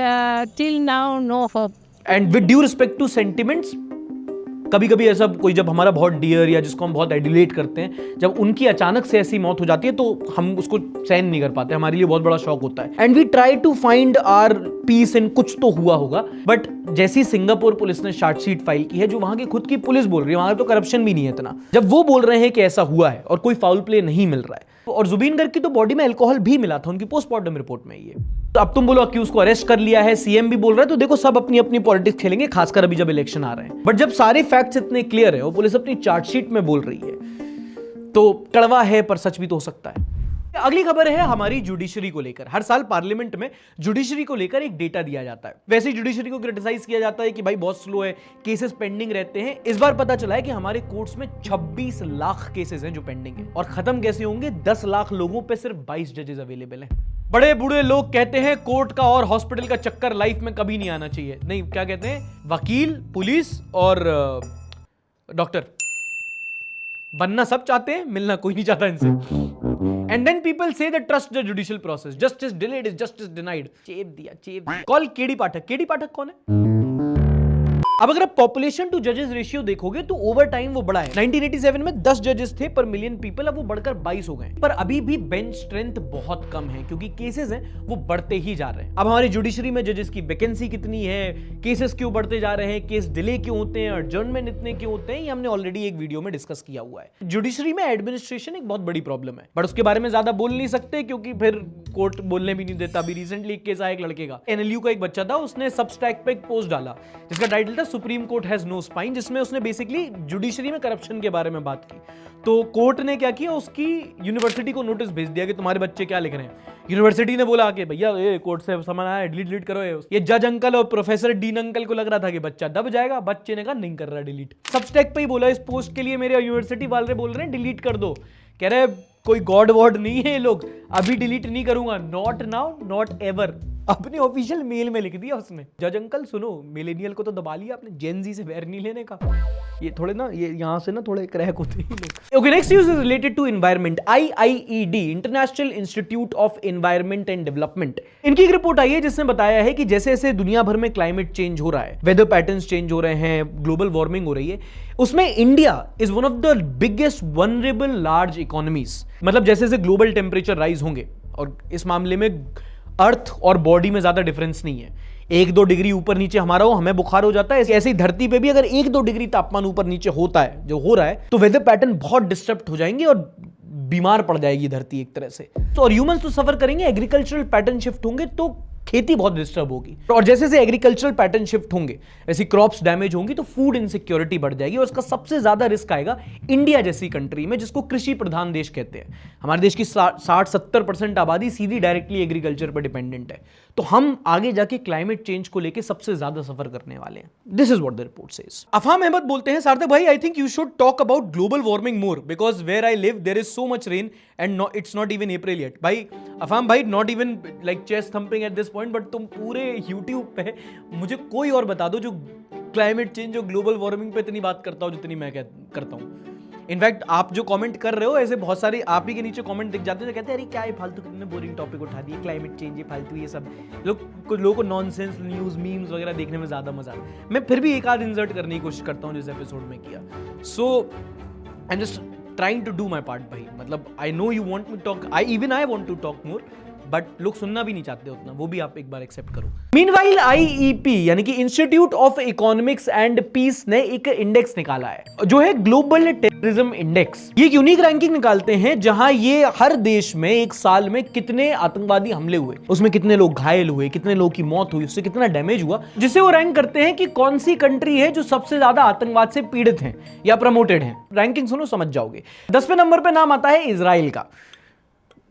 till now no hope. And with due respect to sentiments, कभी कभी ऐसा कोई जब हमारा बहुत डियर या जिसको हम बहुत एडिलेट करते हैं, जब उनकी अचानक से ऐसी मौत हो जाती है तो हम उसको सहन नहीं कर पाते, हमारे लिए बहुत बड़ा शॉक होता है। And we try to find our peace and कुछ तो हुआ होगा। बट जैसी सिंगापुर पुलिस ने चार्जशीट फाइल की है, जो वहां की खुद की पुलिस बोल रही है, वहां तो करप्शन भी नहीं है इतना, जब वो बोल रहे हैं कि ऐसा हुआ है और कोई फाउल प्ले नहीं मिल रहा है, और जुबीन गर्ग की तो बॉडी में अल्कोहल भी मिला था उनकी पोस्टमार्टम रिपोर्ट में। ये तो अब तुम बोलो अक्यूज को अरेस्ट कर लिया है, सीएम भी बोल रहा है, तो देखो सब अपनी अपनी पॉलिटिक्स खेलेंगे, खासकर अभी जब इलेक्शन आ रहे हैं। बट जब सारे फैक्ट्स इतने क्लियर है और पुलिस अपनी चार्जशीट में बोल रही है, तो कड़वा है पर सच भी तो हो सकता है। अगली खबर है हमारी जुडिशरी को लेकर। हर साल पार्लियामेंट में जुडिशरी को लेकर एक डेटा दिया जाता है। वैसे ही जुडिशरी को क्रिटिसाइज किया जाता है कि भाई बहुत स्लो है, केसेस पेंडिंग रहते हैं। इस बार पता चला है कि हमारे कोर्ट्स में 26 लाख केसेस हैं जो पेंडिंग है, और खत्म कैसे होंगे? 10 लाख लोगों पे सिर्फ 22 जजेस अवेलेबल हैं। बड़े बूढ़े लोग कहते हैं कोर्ट का और हॉस्पिटल का चक्कर लाइफ में कभी नहीं आना चाहिए। नहीं, क्या कहते हैं? वकील, पुलिस और डॉक्टर बनना सब चाहते हैं, मिलना कोई नहीं चाहता इनसे। And then people say that trust the judicial process. Justice delayed is justice denied. चेप दिया। कॉल केडी पाठक। केडी पाठक कौन है? अब अगर आप पॉपुलेशन टू जजेस रेशियो देखोगे तो ओवर टाइम वो बढ़ा है। 1987 में 10 जजेस थे पर मिलियन पीपल, अब वो बढ़कर 22 हो गए। पर अभी भी बेंच स्ट्रेंथ बहुत कम है क्योंकि केसेस हैं वो बढ़ते ही जा रहे हैं। अब हमारी जुडिशरी में जजेस की वैकेंसी कितनी है, केसेस क्यों बढ़ते जा रहे हैं, केस डिले क्यों होते हैं, एडजर्नमेंट इतने क्यों होते हैं, ये हमने ऑलरेडी एक वीडियो में डिस्कस किया हुआ है। जुडिशरी में एडमिनिस्ट्रेशन एक बहुत बड़ी प्रॉब्लम है, बट उसके बारे में ज्यादा बोल नहीं सकते क्योंकि फिर कोर्ट बोलने भी नहीं देता। अभी रिसेंटली एक केस आया एक लड़के का, एनएलयू का एक बच्चा था, उसने सबस्टैक पे एक पोस्ट डाला जिसका टाइटल था Supreme Court has no spine, जिसमें उसने बेसिकली जुडिशरी में करप्शन के बारे में बात की। तो कोर्ट ने क्या किया, उसकी यूनिवर्सिटी को नोटिस भेज दिया कि तुम्हारे बच्चे क्या लिख रहे हैं। यूनिवर्सिटी ने बोला कि भैया ये कोर्ट से सामान आया, डिलीट करो ये जज अंकल और प्रोफेसर डीन अंकल को लग रहा था कि बच्चा दब जाएगा, बच्चे ने कहा नहीं कर रहा डिलीट। सबस्टैक पे ही बोला इस पोस्ट के लिए मेरे यूनिवर्सिटी वाले बोल रहे हैं डिलीट कर दो। कह रहे कोई गॉड वॉड नहीं है ये लोग, अभी डिलीट नहीं करूंगा, नॉट नाउ नॉट एवर। अपने ऑफिशियल मेल में लिख दिया उसने। जज अंकल सुनो, मिलेनियल को तो दबा लिया आपने, जेनजी से वैर नहीं लेने का। ये थोड़े ना, ये यहां से ना थोड़े क्रैक होते हैं लोग। Okay, next news is related to environment. IIED, International Institute of Environment and Development, इनकी एक रिपोर्ट आई है जिसने बताया है कि जैसे जैसे दुनिया भर में क्लाइमेट चेंज हो रहा है, वेदर पैटर्न्स चेंज हो रहे हैं, ग्लोबल वार्मिंग हो रही है, उसमें India is one of the biggest vulnerable large economies. मतलब जैसे जैसे ग्लोबल टेम्परेचर राइज होंगे, और इस मामले में अर्थ और बॉडी में ज्यादा डिफरेंस नहीं है, 1-2 डिग्री ऊपर नीचे हमारा हो, हमें बुखार हो जाता है, ऐसे ही धरती पे भी अगर 1-2 डिग्री तापमान ऊपर नीचे होता है, जो हो रहा है, तो वेदर पैटर्न बहुत डिस्टर्ब हो जाएंगे और बीमार पड़ जाएगी धरती एक तरह से। तो और ह्यूमंस तो सफर करेंगे, एग्रीकल्चरल पैटर्न शिफ्ट होंगे तो खेती बहुत डिस्टर्ब होगी, और जैसे जैसे एग्रीकल्चरल पैटर्न शिफ्ट होंगे, ऐसी क्रॉप्स डैमेज होंगी, तो फूड इनसिक्योरिटी बढ़ जाएगी, और इसका सबसे ज्यादा रिस्क आएगा इंडिया जैसी कंट्री में जिसको कृषि प्रधान देश कहते हैं। हमारे देश की 60-70% आबादी सीधी डायरेक्टली एग्रीकल्चर पर डिपेंडेंट है, तो हम आगे जाके क्लाइमेट चेंज को लेकर सबसे ज्यादा सफर करने वाले हैं। This is what the report says. Afam Ahmed बोलते हैं, सार्थक भाई I think you should talk about global warming more because where I live there is so much rain and it's not even April yet. भाई अफाम भाई, not even like chest thumping at this point, but तुम पूरे YouTube पे मुझे कोई और बता दो जो क्लाइमेट चेंज और ग्लोबल वार्मिंग पे इतनी बात करता हूं जितनी मैं करता हूं। इनफैक्ट आप जो कमेंट कर रहे हो, ऐसे बहुत सारे आप ही के नीचे कमेंट दिख जाते हैं जो कहते हैं अरे क्या ये फालतू, कितने बोरिंग टॉपिक उठा दिए, क्लाइमेट चेंज, ये फालतू, ये सब। कुछ लोगों को नॉनसेंस न्यूज़ मीम्स वगैरह देखने में ज़्यादा मजा आता है। मैं फिर भी एक आध इंसर्ट करने की कोशिश करता हूँ जैसे एपिसोड में किया। So I am just trying to do my part भाई। मतलब I know you want me talk, I want to talk more, but लोग सुनना भी नहीं चाहते उतना, वो भी आप एक बार एक्सेप्ट करो। मीनवाइल IEP यानी कि Institute of Economics and Peace ने एक इंडेक्स निकाला है जो है ग्लोबल टेररिज्म इंडेक्स। ये एक यूनिक रैंकिंग निकालते हैं जहां ये हर देश में एक साल में कितने आतंकवादी हमले हुए, उसमें कितने लोग घायल हुए, कितने लोगों की मौत हुई, उससे कितना डैमेज हुआ, जिसे वो रैंक करते हैं कि कौन सी कंट्री है जो सबसे ज्यादा आतंकवाद से पीड़ित है या प्रमोटेड है। रैंकिंग सुनो समझ जाओगे। 10वें नंबर पे नाम आता है इजराइल का।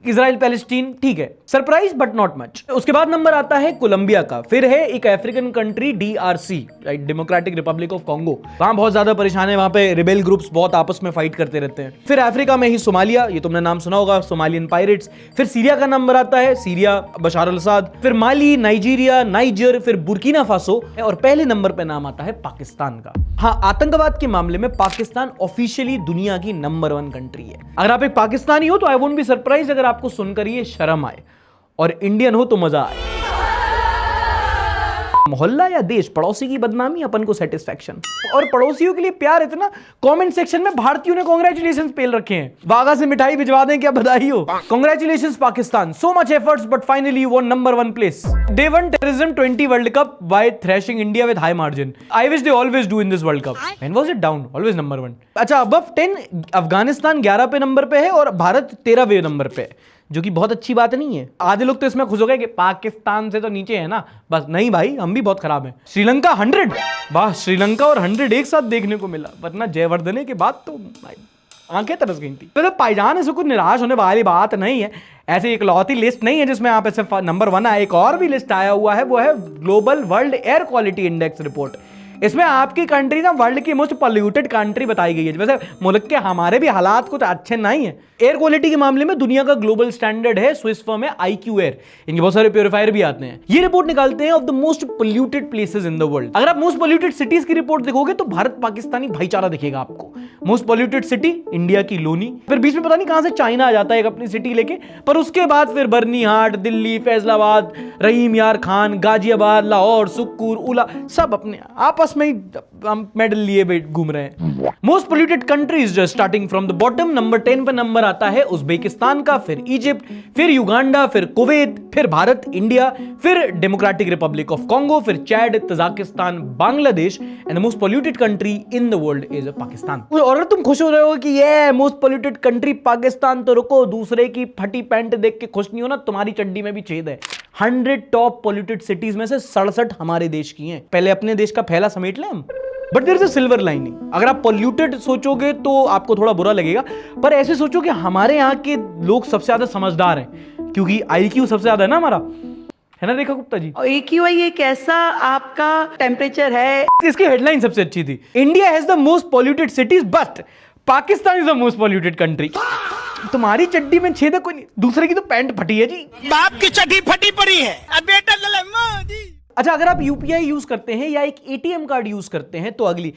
इजराइल पैलेस्टीन ठीक है, सरप्राइज बट नॉट मच। उसके बाद नंबर आता है कोलंबिया का, फिर है एक African country DRC, right, democratic Republic of Congo, वहां बहुत ज्यादा परेशान है, वहां पे रिबेल ग्रुप्स बहुत आपस में फाइट करते रहते हैं। फिर अफ्रीका में ही सोमालिया, ये तुमने नाम सुना होगा, सोमालियन पायरेट्स। फिर सीरिया का नंबर आता है, सीरिया, बशार अल असाद। फिर माली, नाइजीरिया, नाइजर, फिर बुर्किना फासो, और पहले नंबर पे नाम आता है पाकिस्तान का। हाँ, आतंकवाद के मामले में पाकिस्तान ऑफिशियली दुनिया की नंबर 1 कंट्री है। अगर आप एक पाकिस्तानी हो तो आई वोंट बी सरप्राइज अगर आपको सुनकर ये शर्म आए, और इंडियन हो तो मजा आए। मोहल्ला या देश, पड़ोसी की बदनामी, अपन को सेटिस्फैक्शन। और पड़ोसियों के लिए प्यार इतना, कमेंट सेक्शन में भारतीयों ने कांग्रेचुलेशंस पेल रखे हैं। वागा से मिठाई भिजवा दें, क्या बधाई हो। Congratulations Pakistan, so much efforts but finally you won number 1 place. They won Terrorism 20 World Cup by thrashing India with high margin. I wish they always do in this World Cup. When was it down? Always number 1. अच्छा, above 10 Afghanistan 11 पे number पे है और Bharat 13वें number पे है, जो कि बहुत अच्छी बात नहीं है। आधे लोग तो इसमें खुश हो गए कि पाकिस्तान से तो नीचे है ना, बस नहीं भाई, हम भी बहुत खराब हैं। श्रीलंका 100, वाह, श्रीलंका और 100 एक साथ देखने को मिला, वरना जयवर्धने के बाद तो भाई आंखें तरस गई थी। तो पाईजान ऐसे कुछ निराश होने वाली बात नहीं है। ऐसे इकलौती लिस्ट नहीं है जिसमें आप ऐसे नंबर 1 आए, एक और भी लिस्ट आया हुआ है, वो है global world air quality index report. इसमें आपकी कंट्री ना वर्ल्ड की मोस्ट पॉल्यूटेड कंट्री बताई गई है। वैसे मुल्क के हमारे भी हालात कुछ अच्छे नहीं है। एयर क्वालिटी के मामले में दुनिया का ग्लोबल स्टैंडर्ड है स्विस फर्म है IQ एयर। इनके बहुत सारे प्योरीफायर भी आते हैं। ये रिपोर्ट निकालते हैं of the most polluted places in the world. अगर आप मोस्ट पोल्यूटेड सिटीज की रिपोर्ट देखोगे तो भारत पाकिस्तानी भाईचारा दिखेगा आपको। मोस्ट पोल्यूटेड सिटी इंडिया की लोनी, फिर बीच में पता नहीं कहां से चाइना आ जाता है एक अपनी सिटी लेके, पर उसके बाद फिर बर्नीहाट, दिल्ली, फैसलाबाद, रहीम यार खान, गाजियाबाद, लाहौर, सुक्कुर, उला, सब अपने आपस में हम मेडल लिए घूम रहे हैं। Most polluted countries starting from the bottom, number 10 पे नंबर आता है उज्बेकिस्तान का, फिर इजिप्ट, फिर युगांडा, फिर कुवैत, फिर भारत, इंडिया, फिर डेमोक्रेटिक रिपब्लिक ऑफ कॉन्गो, फिर Chad, Tajikistan, Bangladesh, and the most polluted country in the world is Pakistan. और अगर तुम खुश हो रहे हो कि ये मोस्ट पोल्यूटेड कंट्री पाकिस्तान, तो रुको, दूसरे की फटी पैंट देख के खुश नहीं हो ना, तुम्हारी चड्डी में भी छेद है। 100 टॉप पोल्यूटेड सिटीज में से 67 हमारे देश की हैं। पहले अपने देश का फैला समेट लें हम। But there is a silver lining. अगर आप पोल्यूटेड सोचोगे तो आपको थोड़ा बुरा लगेगा, पर ऐसे सोचो कि हमारे यहाँ के लोग सबसे ज्यादा समझदार हैं, क्योंकि IQ सबसे ज्यादा है ना हमारा, है ना रेखा गुप्ता जी। AQI एक ऐसा आपका टेम्परेचर है। इसकी हेडलाइन सबसे अच्छी थी, India has the most polluted cities but Pakistan is the most polluted country. तुम्हारी चड्डी में छेद है कोई नहीं, दूसरे की तो पैंट फटी है जी। बाप की चड्डी फटी पड़ी है, अब बेटा लले मोदी। अच्छा, अगर आप UPI यूज करते हैं या एक ATM कार्ड यूज करते हैं तो अगली,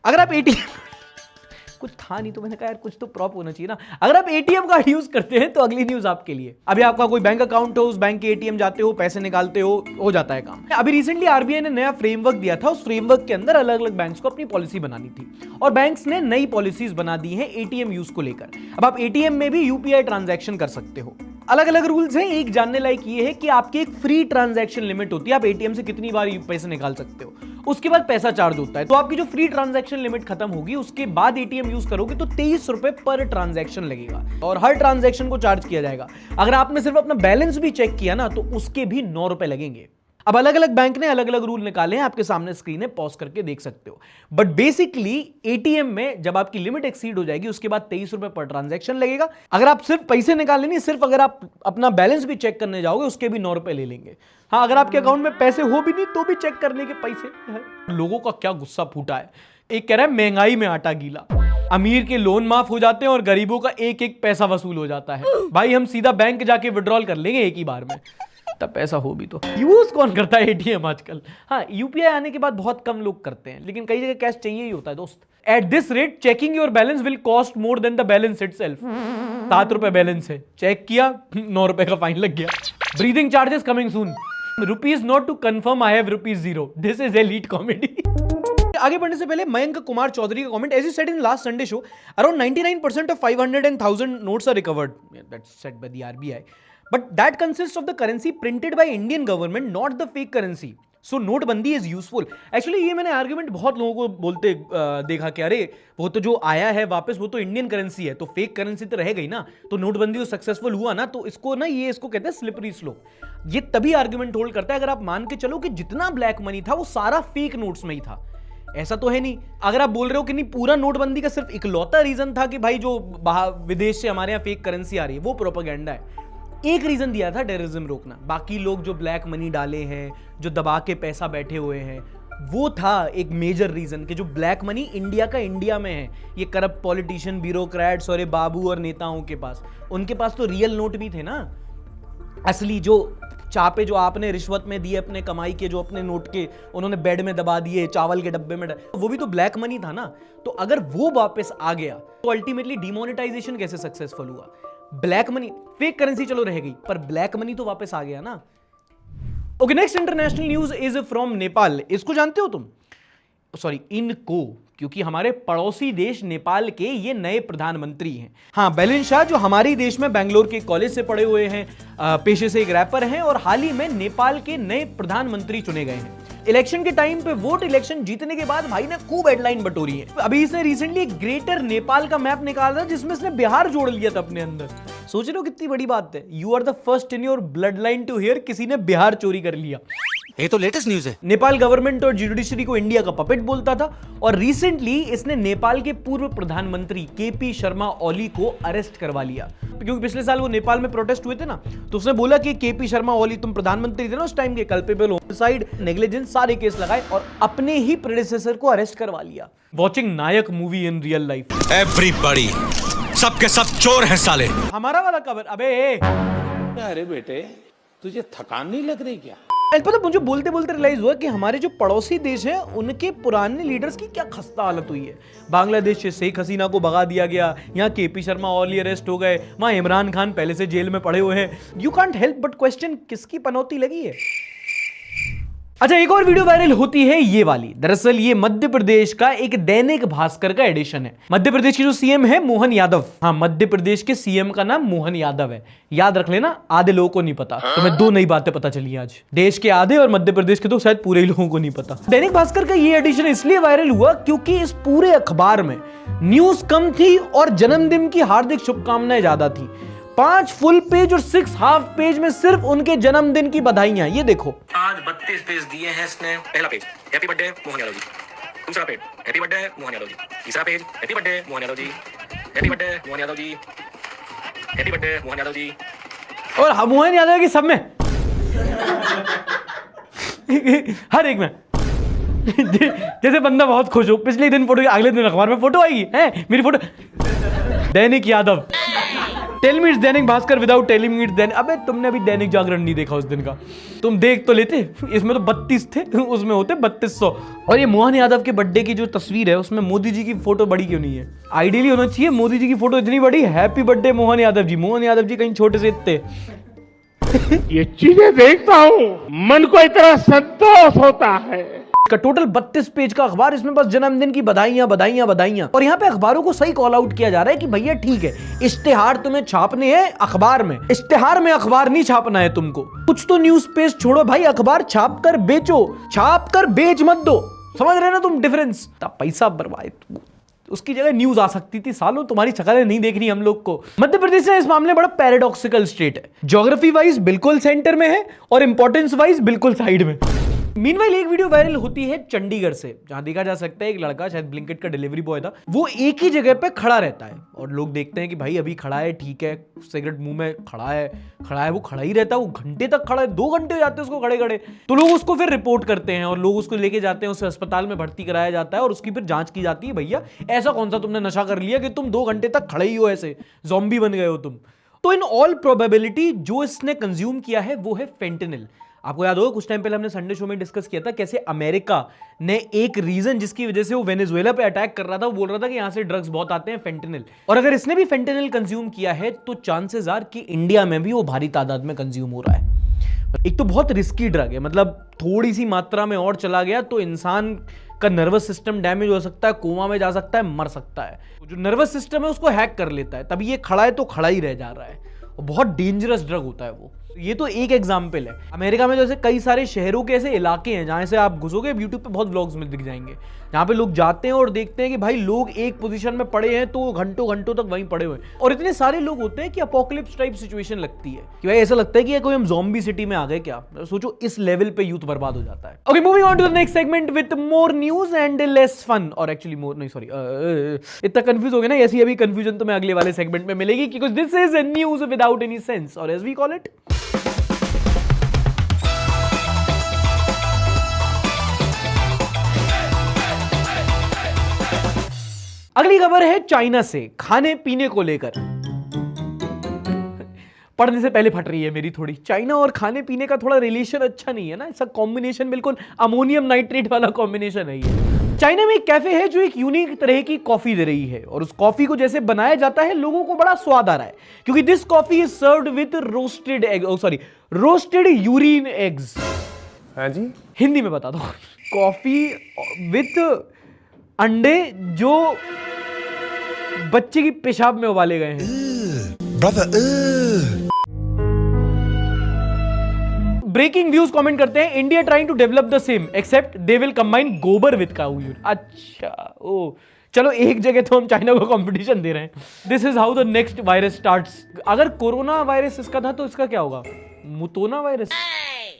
अगर आप ATM कुछ था नहीं तो मैंने कहा यार कुछ तो प्रॉप होना चाहिए ना। अगर आप ATM कार्ड यूज करते हैं तो अगली न्यूज आपके लिए। अभी आपका कोई बैंक अकाउंट हो, उस बैंक के ATM जाते हो, पैसे निकालते हो जाता है काम। अभी रिसेंटली RBI ने नया फ्रेमवर्क दिया था, उस फ्रेमवर्क के अंदर अलग अलग बैंक्स को अपनी पॉलिसी बनानी थी और बैंक्स ने नई पॉलिसीज बना दी हैं ATM यूज को लेकर। अब आप ATM में भी UPI ट्रांजैक्शन कर सकते हो। अलग अलग रूल्स हैं। एक जानने लायक ये है कि आपकी एक फ्री ट्रांजैक्शन लिमिट होती है, आप ATM से कितनी बार पैसे निकाल सकते हो, उसके बाद पैसा चार्ज होता है। तो आपकी जो फ्री ट्रांजैक्शन लिमिट खत्म होगी, उसके बाद ATM यूज करोगे तो 23 रुपए पर ट्रांजैक्शन लगेगा और हर ट्रांजैक्शन को चार्ज किया जाएगा। अगर आपने सिर्फ अपना बैलेंस भी चेक किया ना तो उसके भी 9 रुपए लगेंगे। अब अलग अलग बैंक ने अलग अलग रूल निकाले हैं, आपके सामने स्क्रीन है, पॉज करके देख सकते हो। बट बेसिकली ATM में जब आपकी लिमिट एक्सीड हो जाएगी उसके बाद 23 रुपए पर ट्रांजैक्शन लगेगा। अगर आप सिर्फ पैसे निकालने नहीं, सिर्फ अगर आप अपना बैलेंस भी चेक करने जाओगे उसके भी 9 रुपए ले लेंगे। हाँ, अगर आपके अकाउंट में पैसे हो भी नहीं तो भी चेक करने के पैसे है। लोगों का क्या गुस्सा फूटा है। एक कह रहा है महंगाई में आटा गीला, अमीर के लोन माफ हो जाते हैं और गरीबों का एक एक पैसा वसूल हो जाता है। भाई हम सीधा बैंक जाके विड्रॉल कर लेंगे एक ही बार में, तब पैसा हो भी तो। यूज कौन करता है ATM आजकल? हाँ, UPI आने के बाद बहुत कम लोग करते हैं, लेकिन कई जगह कैश चाहिए ही होता है दोस्त। At this rate checking your balance will cost more than the balance itself. 7 रुपए बैलेंस है, चेक किया 9 रुपए का फाइन लग गया। Breathing charges coming soon, rupees not to confirm I have ₹0। This is elite comedy. आगे बढ़ने से पहले मयंक कुमार चौधरी का comment, as you said in last Sunday show, around 99% of 500 and 1000 notes are recovered. That's said by the RBI. But that consists of the currency printed by Indian government, not the fake currency. So नोटबंदी is useful. Actually ये मैंने argument बहुत लोगों को बोलते देखा कि अरे वो तो जो आया है वापस वो तो इंडियन करेंसी है, तो फेक करेंसी तो रह गई ना, तो नोटबंदी सक्सेसफुल हुआ ना, तो इसको ना ये इसको कहते हैं स्लिपरी स्लोप। ये तभी आर्ग्यूमेंट होल्ड करता है अगर आप मान के चलो कि जितना ब्लैक मनी था वो सारा फेक नोट्स में ही था। ऐसा तो है नहीं। अगर आप बोल रहे हो कि नहीं पूरा नोटबंदी का सिर्फ इकलौता रीजन था कि भाई जो विदेश से हमारे यहाँ फेक करेंसी आ रही है वो प्रोपेगेंडा है, एक रीजन दिया था टेररिज्म रोकना। बाकी लोग जो ब्लैक मनी डाले हैं, जो दबा के पैसा बैठे हुए हैं, वो था एक मेजर रीजन कि जो ब्लैक मनी इंडिया का इंडिया में है, ये करप्ट पॉलिटिशियन, ब्यूरोक्रेट्स और ये बाबू और नेताओं के पास, उनके पास तो रियल नोट भी थे ना, असली जो चापे जो आपने रिश्वत में दिए अपने कमाई के, जो अपने नोट के उन्होंने बेड में दबा दिए, चावल के डब्बे में, वो भी तो ब्लैक मनी था ना। तो अगर वो वापस आ गया तो अल्टीमेटली डिमोनेटाइजेशन कैसे सक्सेसफुल हुआ? ब्लैक मनी, फेक करेंसी चलो रह गई, पर ब्लैक मनी तो वापस आ गया ना। Okay, next international news is from Nepal. इसको जानते हो तुम? सॉरी, इनको, क्योंकि हमारे पड़ोसी देश नेपाल के ये नए प्रधानमंत्री हैं। हाँ, बैलेंस शाह जो हमारे देश में बेंगलोर के कॉलेज से पढ़े हुए हैं, पेशे से एक रैपर हैं और हाल ही में नेपाल के नए प्रधानमंत्री चुने गए हैं। इलेक्शन के टाइम पे वोट, इलेक्शन जीतने के बाद भाई ने खूब हेडलाइन बटोरी है। अभी इसने रिसेंटली ग्रेटर नेपाल का मैप निकाला जिसमें इसने बिहार जोड़ लिया था अपने अंदर। सोच रहे हो कितनी बड़ी बात है? You are the first in your bloodline to hear किसी ने बिहार चोरी कर लिया। ये तो लेटेस्ट न्यूज है। नेपाल गवर्नमेंट और जुडिशरी को इंडिया का पपेट बोलता था और रिसेंटली इसने नेपाल के पूर्व प्रधानमंत्री केपी शर्मा ओली को अरेस्ट करवा लिया, क्योंकि पिछले साल वो नेपाल में प्रोटेस्ट हुए थे ना, तो उसने बोला कि केपी शर्मा ओली तुम प्रधानमंत्री थे ना उस टाइम के, कल्पेबल होमिसाइड, नेग्लिजेंस, सारे केस लगाए और अपने ही प्रेडेसेसर को अरेस्ट करवा लिया। Watching Nayak movie in real life. Everybody, सबके सब चोर हैं साले। हमारा वाला कवर, अबे अरे बेटे तुझे थकान नहीं लग रही क्या? पता मुझे बोलते बोलते रियलाइज हुआ कि हमारे जो पड़ोसी देश हैं उनके पुराने लीडर्स की क्या खस्ता हालत हुई है। बांग्लादेश से शेख हसीना को भगा दिया गया, यहाँ केपी शर्मा ओली अरेस्ट हो गए, वहां इमरान खान पहले से जेल में पड़े हुए हैं। You can't help but question किसकी पनौती लगी है। अच्छा, एक और वीडियो वायरल होती है ये वाली। दरअसल ये मध्य प्रदेश का एक दैनिक भास्कर का एडिशन है। मध्य प्रदेश के जो सीएम है मोहन यादव, हाँ मध्य प्रदेश के सीएम का नाम मोहन यादव है। याद रख लेना, आधे लोगों को नहीं पता। तुम्हें दो नई बातें पता चली आज, देश के आधे और मध्य प्रदेश के तो शायद पूरे ही लोगों को नहीं पता। दैनिक भास्कर का ये एडिशन इसलिए वायरल हुआ क्योंकि इस पूरे अखबार में न्यूज कम थी और जन्मदिन की हार्दिक शुभकामनाएं ज्यादा थी। 5 फुल पेज और 6 हाफ पेज में सिर्फ उनके जन्मदिन की बधाइयां। ये देखो, आज 32 पेज दिए हैं इसने। पहला page happy birthday Mohan Yadav ji, दूसरा page happy birthday Mohan Yadav ji, तीसरा page happy birthday Mohan Yadav ji, happy birthday Mohan Yadav ji, happy birthday Mohan Yadav ji. और मोहन यादव की सब में हर एक में जैसे बंदा बहुत खुश हो, पिछले दिन फोटो, अगले दिन अखबार में फोटो आएगी है मेरी photo, Dainik Yadav, tell me it's Dainik Bhaskar without telling me it's दैनिक। अबे तुमने अभी दैनिक जागरण नहीं देखा उस दिन का, तुम देख तो लेते। इसमें तो 32 थे, उसमें होते 3200। और ये मोहन यादव के बर्थडे की जो तस्वीर है उसमें मोदी जी की फोटो बड़ी क्यों नहीं है? आइडियली होना चाहिए मोदी जी की फोटो इतनी बड़ी, हैप्पी बर्थडे मोहन यादव जी। मोहन यादव जी कहीं छोटे से थे। ये चीजें देखता हूँ मन को इतना संतोष होता है। का टोटल 32 पेज का अखबार, इसमें बस जन्मदिन की बधाइयां बधाइयां बधाइयां। और यहाँ पे अखबारों को सही कॉल आउट किया जा रहा है कि भैया ठीक है, इश्तेहार तुम्हें छापने हैं अखबार में, इश्तेहार में अखबार नहीं छापना है तुमको। कुछ तो न्यूज पेज छोड़ो भाई, अखबार छाप कर बेचो, छाप कर बेच मत दो। समझ रहे ना तुम डिफरेंस? पैसा बर्बाद, उसकी जगह न्यूज आ सकती थी। सालों तुम्हारी शक्लें नहीं देखनी हम लोग को। मध्य प्रदेश में इस मामले बड़ा पैराडॉक्सिकल स्टेट है, ज्योग्राफी वाइज बिल्कुल सेंटर में है और इंपॉर्टेंस वाइज बिल्कुल साइड में। मीनवाइल एक वीडियो वायरल होती है चंडीगढ़ से, जहां देखा जा सकता है एक लड़का, शायद ब्लिंकिट का डिलीवरी बॉय था, वो एक ही जगह पे खड़ा रहता है और लोग देखते हैं कि भाई अभी खड़ा है, ठीक है, सिगरेट मुंह में खड़ा है, वो खड़ा ही रहता है, वो घंटे तक खड़ा है, 2 घंटे हो जाते हैं उसको खड़े खड़े। तो लोग उसको फिर रिपोर्ट करते हैं और लोग उसको लेके जाते हैं, उसे अस्पताल में भर्ती कराया जाता है और उसकी फिर जांच की जाती है, भैया ऐसा कौन सा तुमने नशा कर लिया कि तुम 2 घंटे तक खड़े ही हो, ऐसे ज़ॉम्बी बन गए हो तुम। तो इन ऑल प्रोबेबिलिटी जो इसने कंज्यूम किया है वो है फेंटेनिल। आपको याद होगा कुछ टाइम पहले हमने संडे शो में डिस्कस किया था कैसे अमेरिका ने एक रीजन जिसकी वजह से वो वेनेजुएला पे अटैक कर रहा था, वो बोल रहा था कि यहां से ड्रग्स बहुत आते हैं, फेंटेनिल। और अगर इसने भी फेंटेनिल कंज्यूम किया है तो चांसेस आर कि इंडिया में भी वो भारी तादाद में कंज्यूम हो रहा है। एक तो बहुत रिस्की ड्रग है, मतलब थोड़ी सी मात्रा में और चला गया तो इंसान का नर्वस सिस्टम डैमेज हो सकता है, कोमा में जा सकता है, मर सकता है। जो नर्वस सिस्टम है उसको हैक कर लेता है, तभी ये खड़ा है तो खड़ा ही रह जा रहा है। और बहुत डेंजरस ड्रग होता है वो। ये तो एक एग्जाम्पल है। अमेरिका में जैसे कई सारे शहरों के ऐसे इलाके हैं जहां से आप घुसोगे, यूट्यूब पे बहुत व्लॉग्स में दिख जाएंगे, जहां पे लोग जाते हैं और देखते हैं कि भाई लोग एक पोजीशन में पड़े हैं तो घंटों घंटों तक वहीं पड़े हुए हैं। और इतने सारे लोग होते हैं कि अपोकलिप्स टाइप सिचुएशन लगती है कि भाई ऐसा लगता है कि कोई हम ज़ॉम्बी सिटी में आ गए क्या। सोचो इस लेवल पे यूथ बर्बाद हो जाता है। Okay, moving on to the next segment with more news and less fun, और एक्चुअली मोर नहीं, सॉरी, इतना कंफ्यूज हो गया ना, ऐसी अभी कंफ्यूजन तो मैं अगले वाले सेगमेंट में मिलेगी क्योंकि this is a news without any sense, और एज वी कॉल इट। अगली खबर है चाइना से, खाने पीने को लेकर। पढ़ने से पहले फट रही है मेरी थोड़ी। चाइना और खाने पीने का थोड़ा रिलेशन अच्छा नहीं है ना, इसका कॉम्बिनेशन बिल्कुल अमोनियम नाइट्रेट वाला कॉम्बिनेशन है ये। चाइना में एक कैफे है जो एक यूनिक तरह की कॉफी दे रही है और उस कॉफी को जैसे बनाया जाता है लोगों को बड़ा स्वाद आ रहा है क्योंकि this coffee is served with roasted egg, roasted urine eggs. हाँ जी, हिंदी में बता दो। कॉफी विद अंडे जो बच्चे की पेशाब में उबाले गए हैं। ब्रेकिंग व्यूज कमेंट करते हैं, India trying to develop the same except they will combine gobar with cow urine. अच्छा, ओ चलो एक जगह तो हम चाइना को कंपटीशन दे रहे हैं। This is how the next virus starts. अगर कोरोना वायरस इसका था तो इसका क्या होगा? मुतोना वायरस।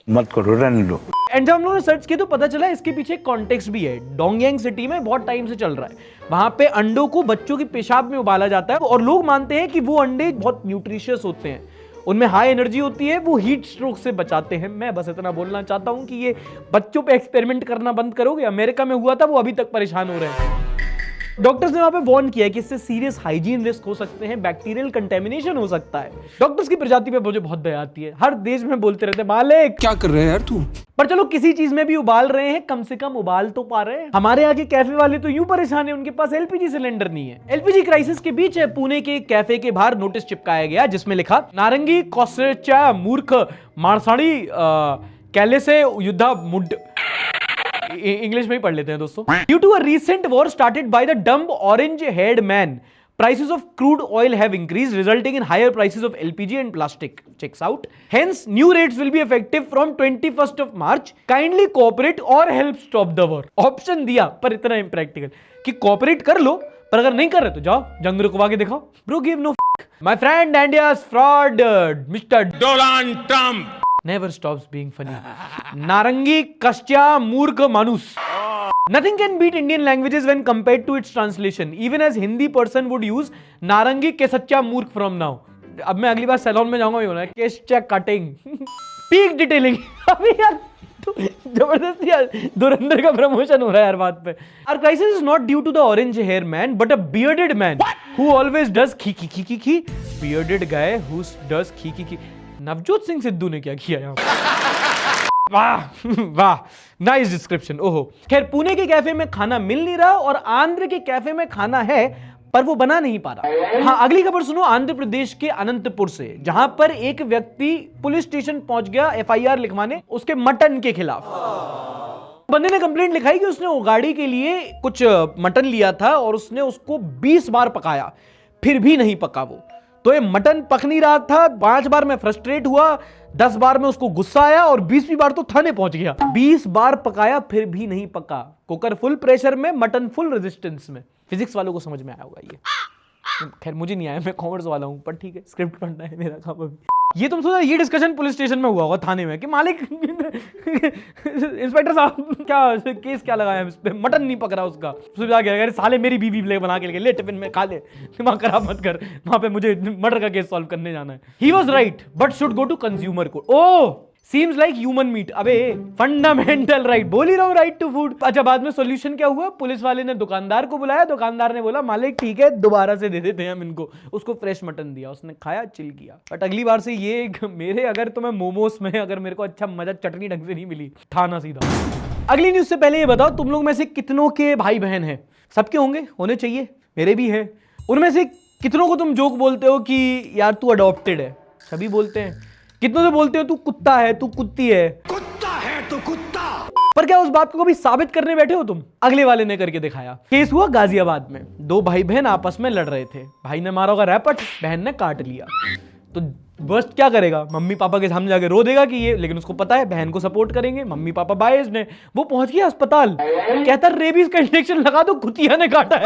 मत करो, रहने लो। एंड जब हम लोगों ने सर्च किया तो पता चला इसके पीछे कॉन्टेक्स्ट भी है। डोंगयांग सिटी में बहुत टाइम से चल रहा है, वहां पे अंडों को बच्चों की पेशाब में उबाला जाता है और लोग मानते हैं कि वो अंडे बहुत न्यूट्रिशियस होते हैं, उनमें हाई एनर्जी होती है, वो हीट स्ट्रोक से बचाते हैं। मैं बस इतना बोलना चाहता हूं कि ये बच्चों पे एक्सपेरिमेंट करना बंद करोगे। अमेरिका में हुआ था, वो अभी तक परेशान हो रहे हैं। डॉक्टर्स ने वहां पे वार्न किया है कि इससे सीरियस हाइजीन रिस्क हो सकते हैं, बैक्टीरियल कंटेमिनेशन हो सकता है। डॉक्टर्स की प्रजाति पे मुझे बहुत दया आती है, हर देश में बोलते रहते हैं मालिक क्या कर रहे हैं यार तू। पर चलो किसी चीज में भी उबाल रहे हैं, कम से कम उबाल तो पा रहे हैं। हमारे यहाँ के कैफे वाले तो यूं परेशान है, उनके पास एलपीजी सिलेंडर नहीं है। एलपीजी क्राइसिस के बीच पुणे के कैफे के बाहर नोटिस चिपकाया गया जिसमें लिखा, नारंगी कौशचा मूर्ख मारसाड़ी कैले से युद्धा मुड। इंग्लिश में ही पढ़ लेते हैं दोस्तों। Due to a recent war started by the dumb orange head man, prices of crude oil have increased, resulting in higher prices of LPG and plastic. Checks out. Hence, new rates will be effective from 21st of March. Kindly cooperate or help stop the war. Option दिया पर इतना impractical कि cooperate कर लो, पर अगर नहीं कर रहे तो जाओ जंग रुकवा के दिखाओ। Bro give no f***. My friend India's fraud, Mr. Donald Trump never stops being funny. नारंगी कश्या मूर्ख मानुस. Nothing can beat Indian languages when compared to its translation. Even as Hindi person would use नारंगी के सच्चा मूर्ख from now. अब मैं अगली बार सैलून में जाऊंगा, होना है case cheque cutting, peak detailing. अभी यार जबरदस्ती यार धुरंधर का प्रमोशन हो रहा है यार बात पे। Our crisis is not due to the orange hair man, but a bearded man who always does खी खी खी खी खी। Bearded guy who does खी खी खी। नवजोत सिंह सिद्धू ने क्या किया यहाँ? वाह वाह, नाइस डिस्क्रिप्शन। ओहो, खैर पुणे के कैफे में खाना मिल नहीं रहा और आंध्र के कैफे में खाना है पर वो बना नहीं पा रहा। हाँ, अगली खबर सुनो आंध्र प्रदेश के अनंतपुर से, जहां पर एक व्यक्ति पुलिस स्टेशन पहुंच गया एफआईआर लिखवाने उसके मटन के खिलाफ। बंदे ने कंप्लेंट लिखाई कि उसने वो गाड़ी के लिए कुछ मटन लिया था और उसने उसको 20 बार पकाया, फिर भी नहीं पका वो। तो ये मटन पक नहीं रहा था। 5 बार में फ्रस्ट्रेट हुआ, 10 बार में उसको गुस्सा आया और 20वीं बार तो थाने पहुंच गया। 20 बार पकाया फिर भी नहीं पका। कुकर फुल प्रेशर में, मटन फुल रेजिस्टेंस में। फिजिक्स वालों को समझ में आया होगा ये। खैर मुझे नहीं आया, मैं कॉमर्स वाला हूं, पर ठीक है, स्क्रिप्ट पढ़ना है मेरा काम अभी। ये तुम सोचा ये डिस्कशन पुलिस स्टेशन में हुआ होगा थाने में कि मालिक इंस्पेक्टर साहब क्या केस क्या लगाया इस पे, मटन नहीं पक रहा उसका। सुबह गया अरे साले मेरी बीवी ले बना के ले टिफिन में खा ले, दिमाग खराब मत कर, वहां पे मुझे मर्डर का केस सॉल्व करने जाना है। He was right but should go to consumer court. Oh seems like human meat. अबे फंडामेंटल राइट, बोल ही रहा हूं, राइट टू फूड। अच्छा बाद में सॉल्यूशन क्या हुआ? पुलिस वाले ने दुकानदार को बुलाया, दुकानदार ने बोला मालिक ठीक है दोबारा से दे देते हैं हम इनको। उसको फ्रेश मटन दिया, उसने खाया, चिल किया। बट अगली बार से ये मेरे अगर तुम्हें मोमोस में अगर मेरे को अच्छा मजा चटनी ढंग से नहीं मिली, थाना सीधा। अगली न्यूज से पहले ये बताओ तुम लोग में से कितनों के भाई बहन हैं? सबके होंगे, होने चाहिए, मेरे भी है। उनमें से कितनों को तुम जोक बोलते हो कि यार तू अडॉप्टेड है? सभी बोलते हैं। कितनों से बोलते हो तू कुत्ता है, तू कुत्ती है? कुत्ता है तो कुत्ता। पर क्या उस बात को कभी साबित करने बैठे हो तुम? अगले वाले ने करके दिखाया। केस हुआ गाजियाबाद में, 2 भाई बहन आपस में लड़ रहे थे। भाई ने मारा होगा रैपट, बहन ने काट लिया। तो बस क्या करेगा? मम्मी पापा के सामने जाके रो देगा कि ये, लेकिन उसको पता है बहन को सपोर्ट करेंगे, मम्मी पापा बायस्ड ने। वो पहुंच गया अस्पताल, कहता रेबीज का इंजेक्शन लगा दो, कुतिया ने काटा है।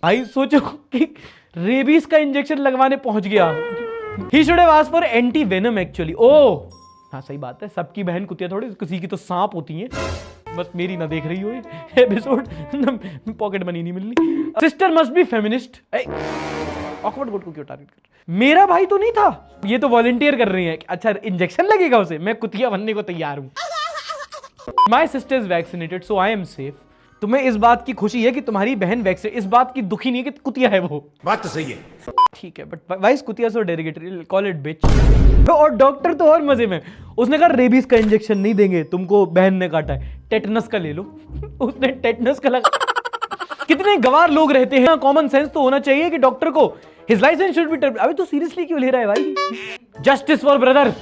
भाई सोचो कि रेबीज का इंजेक्शन लगवाने पहुंच गया। He should have asked for anti-venom actually. Oh, हाँ सही बात है, सबकी बहन कुतिया थोड़ी, किसी की तो सांप होती हैं। बस मेरी ना देख रही हो ये एपिसोड, पॉकेट मनी नहीं मिलनी। Sister must be feminist. Awkward word को क्यों टारगेट कर? मेरा भाई तो नहीं था, ये तो वॉलंटियर कर रही है। अच्छा इंजेक्शन लगेगा उसे, मैं कुतिया बनने को तैयार हूं। My sister is vaccinated so I am safe. तुम्हें इस बात की खुशी है कि तुम्हारी बहन वैक्सीन, इस बात की दुखी नहीं है कि कुतिया है वो। बात तो सही है, ठीक है, बट व्हाई इज कुतिया सो डेरिगेटरी? कॉल इट बिच। और डॉक्टर तो और मजे में, उसने कहा रेबीज का इंजेक्शन नहीं देंगे तुमको, बहन ने काटा है। टेटनस का ले लो। उसने टेटनस का लगा। कितने गवार लोग रहते हैं, कॉमन सेंस तो होना चाहिए कि डॉक्टर को हिज लाइसेंस शुड बी। अभी तो सीरियसली क्यों ले रहा है भाई? Justice for brother,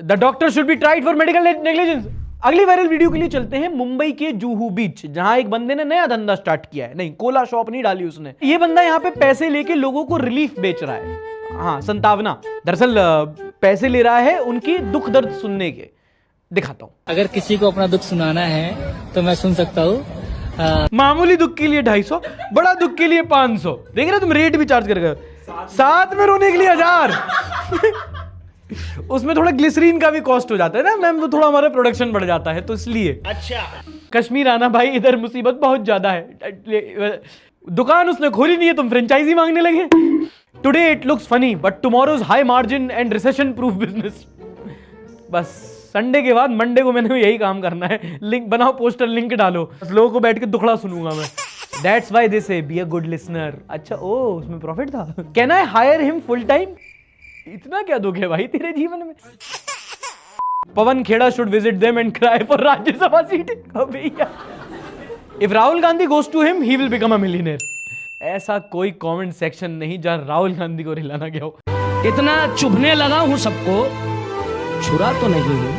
the doctor should be tried for medical negligence. अगली वायरल वीडियो के लिए चलते हैं मुंबई के जुहू बीच, जहां एक बंदे ने नया धंधा स्टार्ट किया है। नहीं, कोला शॉप नहीं डाली उसने। ये बंदा यहाँ पे पैसे लेके लोगों को रिलीफ बेच रहा है। हाँ, संतावना। दरअसल पैसे ले रहा है उनकी दुख दर्द सुनने के। दिखाता हूँ। अगर किसी को अपना दुख सुनाना है तो मैं सुन सकता हूँ। मामूली दुख के लिए 250, बड़ा दुख के लिए 500। देख रहे तुम, रेट भी चार्ज कर, साथ में रोने के लिए 1000। उसमें थोड़ा ग्लिसरीन का भी कॉस्ट हो जाता है ना मैम, तो थोड़ा हमारा प्रोडक्शन बढ़ जाता है, तो इसलिए। अच्छा, कश्मीर आना भाई, इधर मुसीबत बहुत ज्यादा है। दुकान उसने खोली नहीं है, तुम फ्रेंचाइजी मांगने लगे। Today it looks funny but tomorrow's high margin and recession proof business. बस संडे के बाद मंडे को मैंने यही काम करना है। लिंक बनाओ, पोस्टर लिंक डालो, बस लोगों को बैठ के दुखड़ा सुनूंगा मैं। That's why they say be a good listener। अच्छा, ओ उसमें प्रॉफिट था। Can I hire him full time? इतना क्या दुख है भाई तेरे जीवन में? Pawan Khera should visit them and cry for Rajya Sabha seat. भैया, if Rahul Gandhi goes to him, he will become a millionaire। ऐसा कोई कमेंट सेक्शन नहीं जहां राहुल गांधी को रिलाना गया हो। इतना चुभने लगा हूं सबको, छुरा तो नहीं हूं।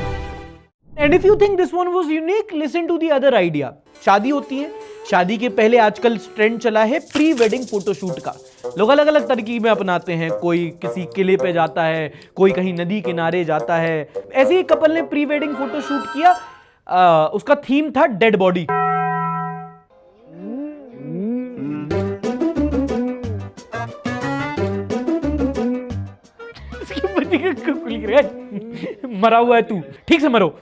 And if you think this one was unique, listen to the other idea। शादी होती है, शादी के पहले आजकल ट्रेंड चला है प्री वेडिंग फोटोशूट का। लोग अलग अलग तरकीबें अपनाते हैं, कोई किसी किले पे जाता है, कोई कहीं नदी किनारे जाता है। ऐसे ही कपल ने प्री वेडिंग फोटोशूट किया। उसका थीम था डेड बॉडी। मरा हुआ है तू, ठीक से मरो।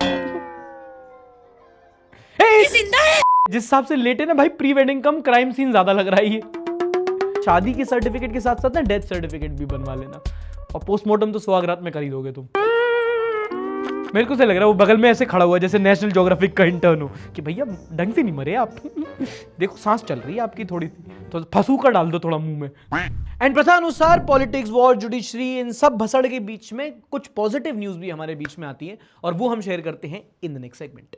जिस हिसाब से लेटे ना भाई, प्री वेडिंग कम क्राइम सीन ज्यादा लग रहा है ये। शादी के सर्टिफिकेट के साथ साथ ना डेथ सर्टिफिकेट भी बनवा लेना, और पोस्टमार्टम तो सुहागरात में कर ही दोगे तुम। मेरे को से लग रहा है वो बगल में ऐसे खड़ा हुआ जैसे नेशनल ज्योग्राफिक का इंटर्न हो कि भैया ढंग से नहीं मरे आप। देखो सांस चल रही है आपकी थोड़ी सी, तो फंसूका डाल दो थोड़ा मुंह में। एंड प्रथा अनुसार पॉलिटिक्स, वॉर, जुडिशरी, इन सब भसड़ के बीच में कुछ पॉजिटिव न्यूज भी हमारे बीच में आती है, और वो हम शेयर करते हैं इन द नेक्स्ट सेगमेंट।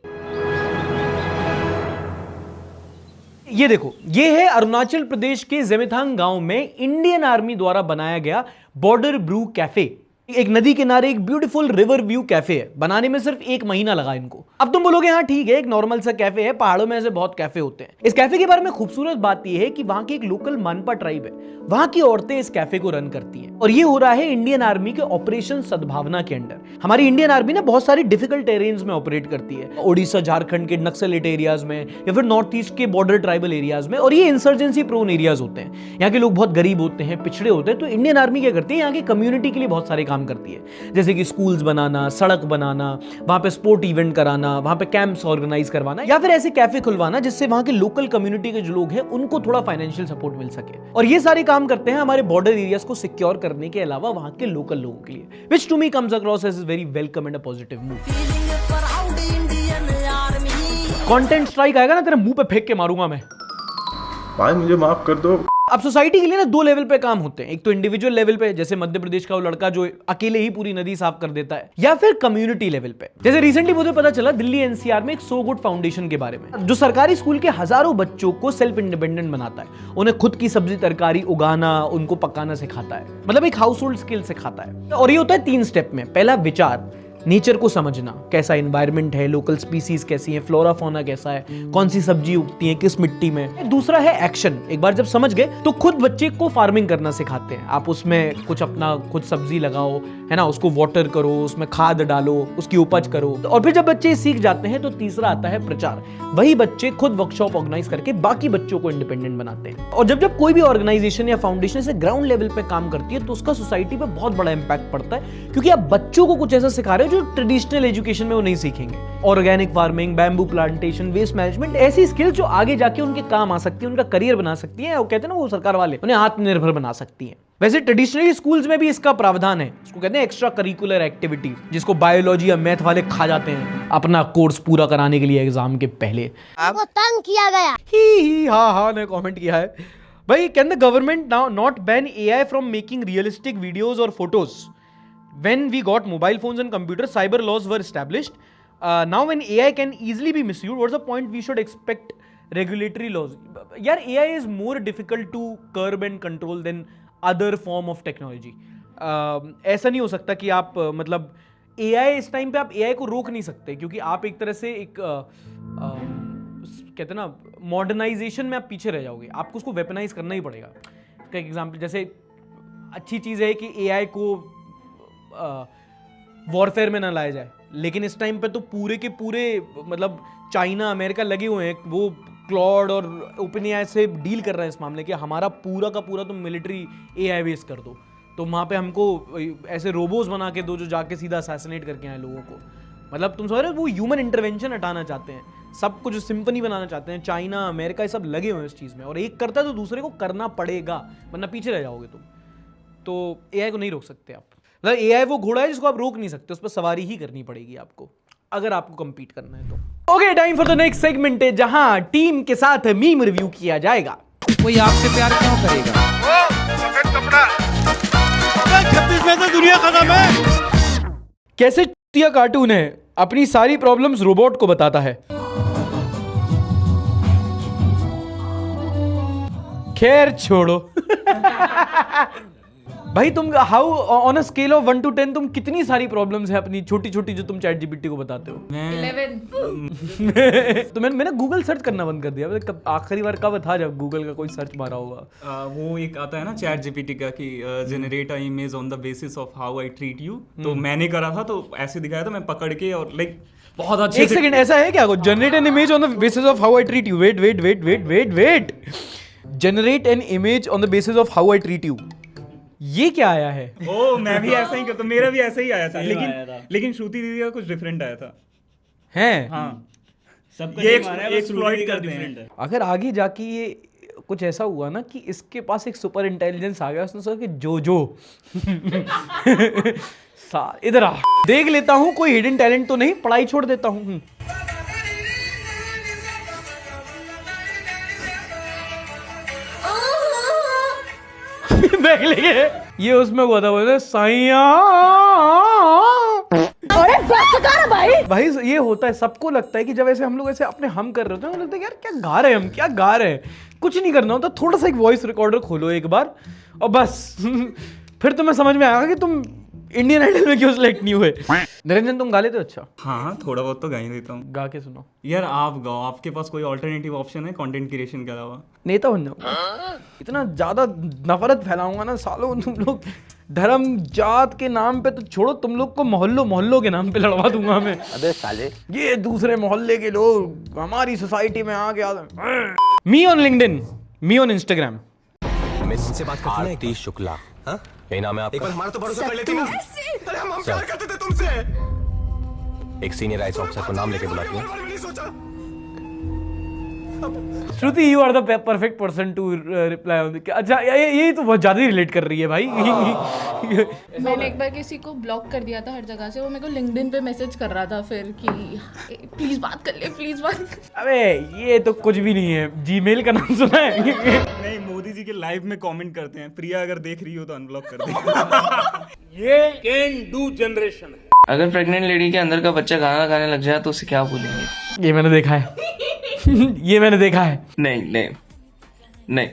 ये देखो, ये है अरुणाचल प्रदेश के जेमेथांग गांव में इंडियन आर्मी द्वारा बनाया गया बॉर्डर ब्रू कैफे। एक नदी किनारे एक ब्यूटीफुल रिवर व्यू कैफे है। बनाने में सिर्फ 1 महीना लगा इनको। अब तुम बोलोगे हाँ ठीक है, एक नॉर्मल सा कैफे है, पहाड़ों में ऐसे बहुत कैफे होते हैं। इस कैफे के बारे में खूबसूरत बात यह है कि वहां की एक लोकल मानपा ट्राइब है, वहां की औरतें इस कैफे को रन करती हैं, और ये हो रहा है इंडियन आर्मी के ऑपरेशन सद्भावना के अंडर। हमारी इंडियन आर्मी ना बहुत सारी डिफिकल्ट टेरेन्स में ऑपरेट करती है, ओडिशा, झारखंड के नक्सलेट एरियाज में, या फिर नॉर्थ ईस्ट के बॉर्डर ट्राइबल एरियाज में, और ये इंसर्जेंसी प्रोन एरियाज होते हैं। यहाँ के लोग बहुत गरीब होते हैं, पिछड़े होते हैं, तो इंडियन आर्मी क्या करती है, यहाँ की कम्युनिटी के लिए बहुत सारे काम करती है, जैसे कि स्कूल्स बनाना, सड़क बनाना, वहां पे स्पोर्ट इवेंट कराना, वहां पे कैंप्स ऑर्गेनाइज करवाना, या फिर ऐसे कैफे खुलवाना जिससे वहां के लोकल कम्युनिटी के जो लोग हैं उनको थोड़ा फाइनेंशियल सपोर्ट मिल सके। और ये सारे काम करते हैं हमारे बॉर्डर एरियाज को सिक्योर करने के अलावा वहां के लोकल लोगों के लिए, which to me comes across as very welcome and a positive move. Content strike आएगा ना, तेरे मुंह पे फेंक के मारूंगा मैं। भाई मुझे माफ कर दो। अब सोसाइटी के लिए ना 2 लेवल पे काम होते हैं, एक तो इंडिविजुअल लेवल पे, जैसे मध्य प्रदेश का वो लड़का जो अकेले ही पूरी नदी साफ कर देता है, या फिर कम्युनिटी लेवल पे, जैसे रिसेंटली मुझे पता चला दिल्ली एनसीआर में एक सो गुड फाउंडेशन के बारे में, जो सरकारी स्कूल के हजारों बच्चों को सेल्फ इंडिपेंडेंट बनाता है, उन्हें खुद की सब्जी तरकारी उगाना, उनको पकाना सिखाता है, मतलब एक हाउस होल्ड स्किल सिखाता है। और ये होता है 3 स्टेप में। पहला विचार, नेचर को समझना, कैसा एनवायरनमेंट है, लोकल स्पीसीज कैसी है, फ्लोरा फौना कैसा है, कौन सी सब्जी उगती है किस मिट्टी में। दूसरा है एक्शन। एक बार जब समझ गए तो खुद बच्चे को फार्मिंग करना सिखाते हैं। आप उसमें कुछ अपना खुद सब्जी लगाओ, है ना, उसको वाटर करो, उसमें खाद डालो, उसकी उपज करो। और फिर जब बच्चे सीख जाते हैं तो तीसरा आता है प्रचार। वही बच्चे खुद वर्कशॉप ऑर्गेनाइज करके बाकी बच्चों को इंडिपेंडेंट बनाते हैं। और जब कोई भी ऑर्गेनाइजेशन या फाउंडेशन से ग्राउंड लेवल पे काम करती है तो उसका सोसाइटी पे बहुत बड़ा इंपैक्ट पड़ता है, क्योंकि आप बच्चों को कुछ ऐसा सिखा रहे हो जो ट्रेडिशनल एजुकेशन में वो नहीं सीखेंगे। Organic farming, bamboo plantation, waste management, ऐसी स्किल्स जो आगे जाके उनके काम आ सकती है, उनका करियर बना सकती है। वो कहते हैं ना वो सरकार वाले, उन्हें आत्मनिर्भर बना सकती है। वैसे ट्रेडिशनली स्कूल्स में भी इसका प्रावधान है, इसको कहते हैं एक्स्ट्रा करिकुलर एक्टिविटी, जिसको बायोलॉजी या मैथ वाले खा जाते हैं अपना कोर्स पूरा कराने के लिए एग्जाम के पहले। आपको तंग किया गया। ही हाँ ने कमेंट किया है भाई, can the government now not ban AI from making realistic videos और photos? When we got mobile phones and computers, cyber laws were established, now when AI can easily be misused, what's the point we should expect regulatory laws? यार AI is more difficult to curb and control than other form of technology. ऐसा नहीं हो सकता कि आप मतलब AI इस time पे आप AI को रोक नहीं सकते, क्योंकि आप एक तरह से एक कहते हैं ना मॉडर्नाइजेशन में आप पीछे रह जाओगे, आपको उसको वेपनाइज करना ही पड़ेगा. इसका एग्जाम्पल जैसे अच्छी चीज़ है कि AI को वॉरफेयर में ना लाया जाए, लेकिन इस टाइम पे तो पूरे के पूरे मतलब चाइना अमेरिका लगे हुए हैं, वो क्लॉड और ओपनएआई से डील कर रहे हैं इस मामले के हमारा पूरा का पूरा तुम मिलिट्री AI बेस कर दो, तो वहाँ पे हमको ऐसे रोबोस बना के दो जो जाके सीधा असैसिनेट करके आए लोगों को. मतलब तुम समझ रहे हो, वो ह्यूमन इंटरवेंशन हटाना चाहते हैं, सब कुछ सिंपनी बनाना चाहते हैं. चाइना अमेरिका ये सब लगे हुए हैं इस चीज़ में, और एक करता है तो दूसरे को करना पड़ेगा, वरना पीछे रह जाओगे तुम. तो AI को नहीं रोक सकते आप. मतलब AI वो घोड़ा है जिसको आप रोक नहीं सकते, उस पर सवारी ही करनी पड़ेगी आपको अगर आपको compete करना है तो. Okay, time for the next segment है जहां टीम के साथ मीम रिव्यू किया जाएगा. कोई आपसे प्यार क्यों करेगा? 26 में तो दुनिया खत्म है. कैसे चूतिया कार्टून है, अपनी सारी प्रॉब्लम्स रोबोट को बताता है. खैर छोड़ो. भाई तुम how on a scale of 1 to 10 तुम कितनी सारी प्रॉब्लम्स है अपनी छोटी छोटी जो तुम चैट जीपीटी को बताते हो? 11. तो मैंने गूगल सर्च करना बंद कर दिया. कब आखिरी बार कब था जब गूगल का कोई सर्च मारा होगा? वो एक आता है ना चैट जीपीटी का कि generate a image on the basis of how I treat you, तो मैंने करा था तो ऐसे दिखाया था, मैं पकड़ के और लाइक बहुत अच्छे. एक सेकंड, ऐसा है क्या? Generate an image on the basis of how I treat you. Wait wait wait wait wait wait generate an image on the basis of how I treat you. ये क्या आया है? ओ मैं भी ऐसा ही करता, मेरा भी ऐसा ही आया था, लेकिन श्रुति दीदी का कुछ डिफरेंट आया था. हैं? हाँ, ये एक्सप्लॉइट करते हैं. अगर आगे जाके ये कुछ ऐसा हुआ ना कि इसके पास एक सुपर इंटेलिजेंस आ गया, उसने सोचा कि जो इधर आ, देख लेता हूँ कोई हिडन टैलेंट तो नहीं, पढ़ाई छोड़ देता हूँ. देख लेंगे. ये उसमें हुआ था, बोले साइया. अरे भाई ये होता है, सबको लगता है कि जब ऐसे हम लोग ऐसे अपने हम कर रहे होते हैं, लगता है यार क्या गा रहे हैं हम, क्या गा रहे हैं. कुछ नहीं करना होता, थोड़ा सा एक वॉइस रिकॉर्डर खोलो एक बार और बस फिर तुम्हें समझ में आएगा कि तुम इंडियन आइडल में क्यों सिलेक्ट नहीं हुए. निरंजन तुम गा लेते हो? अच्छा हाँ, थोड़ा बहुत तो गा ही देता हूँ. गा के सुनो यार. आप गाओ, आपके पास कोई ऑल्टरनेटिव ऑप्शन है कंटेंट क्रिएशन के अलावा? नेता बन जाओ. इतना ज्यादा नफरत फैलाऊंगा ना सालों, तुम लोग धर्म जात के नाम पे तो छोड़ो, तुम लोग को मोहल्लों के नाम पे लड़वा दूंगा मैं. अबे साले, ये दूसरे मोहल्ले के लोग हमारी सोसाइटी में आ गया. Me on LinkedIn, me on Instagram. मैं तुमसे बात करता हूं. आरती शुक्ला. हाँ, यही नाम है आपका? एक बार हमारा तो भरोसा कर लेती ना. अरे हम प्यार करते थे तुमसे. एक सीनियर आईएएस ऑफिसर को नाम लेके बुलाती है. Shruti, you are the perfect person to reply on. अच्छा, ये तो बहुत ज्यादा रिलेट कर रही है भाई. मैंने एक बार किसी को ब्लॉक कर दिया था हर जगह से, वो मेरे को लिंक्डइन पे मैसेज कर रहा था फिर कि प्लीज बात कर ले, प्लीज बात. अबे ये तो कुछ भी नहीं है. जीमेल का नाम सुना है? नहीं, मोदी जी के लाइव में कमेंट करते हैं, प्रिया अगर देख रही हो तो अनब्लॉक कर दे. ये कैन डू जनरेशन है. अगर प्रेग्नेंट लेडी के अंदर का बच्चा गाना गाने लग जाए तो उसे क्या बोलेंगे? ये मैंने देखा है. ये मैंने देखा है. नहीं,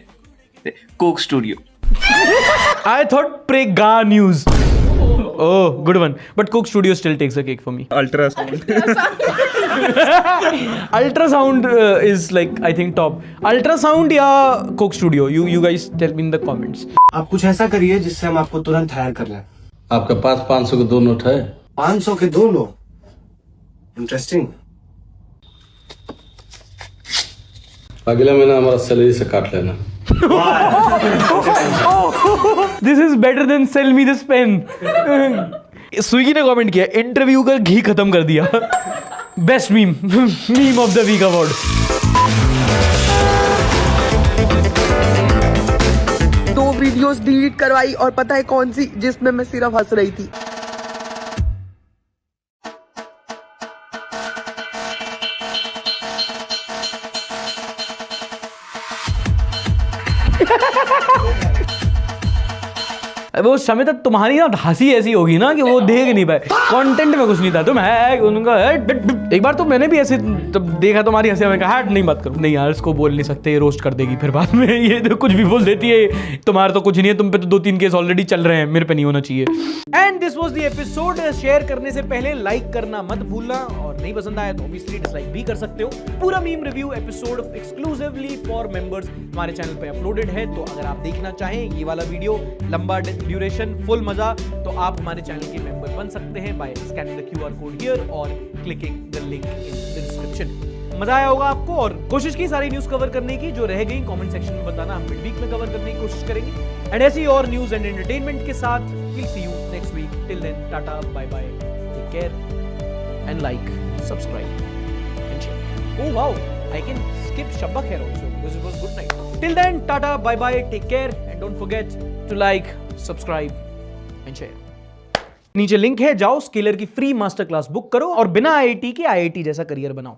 Coke studio. I thought Prega News. Oh, good one. But Coke Studio still takes a cake for me. Ultrasound. Ultrasound is like I think top. Ultrasound या Coke Studio. You guys tell me in the comments. आप कुछ ऐसा करिए जिससे हम आपको तुरंत higher कर लें. आपके पास 500 के 2 नोट है? 500 के 2 नोट. इंटरेस्टिंग. अगले महीना हमारा सैलरी से काट लेना. This is better than sell me this pen. Swiggy ने कमेंट किया, इंटरव्यू का घी खत्म कर दिया. Best meme of the week award. दो वीडियोस डिलीट करवाई और पता है कौन सी, जिसमें मैं सिर्फ हंस रही थी. वो शमिता तुम्हारी ना हंसी ऐसी होगी ना कि वो देख नहीं पाए, कंटेंट में कुछ नहीं था, तुम है उनका एक बार तो मैंने भी ऐसे तब देखा तुम्हारी हंसी, मैं कहा नहीं बात करो, नहीं यार इसको बोल नहीं सकते, ये रोस्ट कर देगी फिर बाद में, ये तो कुछ भी बोल देती है, तुम्हारा तो कुछ नहीं है, तुम पे तो 2-3 केस ऑलरेडी चल रहे हैं, मेरे पे नहीं होना चाहिए। And this was the episode. Share करने से पहले लाइक करना मत भूलना, और नहीं पसंद आया तो ऑब्वियसली डिसलाइक भी कर सकते हो। पूरा meme review episode exclusively for members हमारे चैनल पे अपलोडेड है, तो अगर आप देखना चाहें ये वाला वीडियो लंबा ड्यूरेशन फुल मजा, तो आप हमारे चैनल के मेंबर बन सकते हैं by scanning the QR code here और clicking the link in the description. मजा आया होगा आपको, और कोशिश की सारी न्यूज कवर करने की, जो रह गई कमेंट सेक्शन में बताना, हम मिड वीक में कवर करने की कोशिश करेंगे। एंड ऐसी और न्यूज एंड एंटरटेनमेंट के साथ we'll see you next week. Till then, tata, bye bye, take care, and like, subscribe, and share. Oh wow, I can skip Shabak here also because it was good night. Till then, tata, bye bye, take care, and don't forget to like, subscribe, and share. नीचे link है, जाओ scalar की free master class book करो और बिना IIT के IIT जैसा career बनाओ।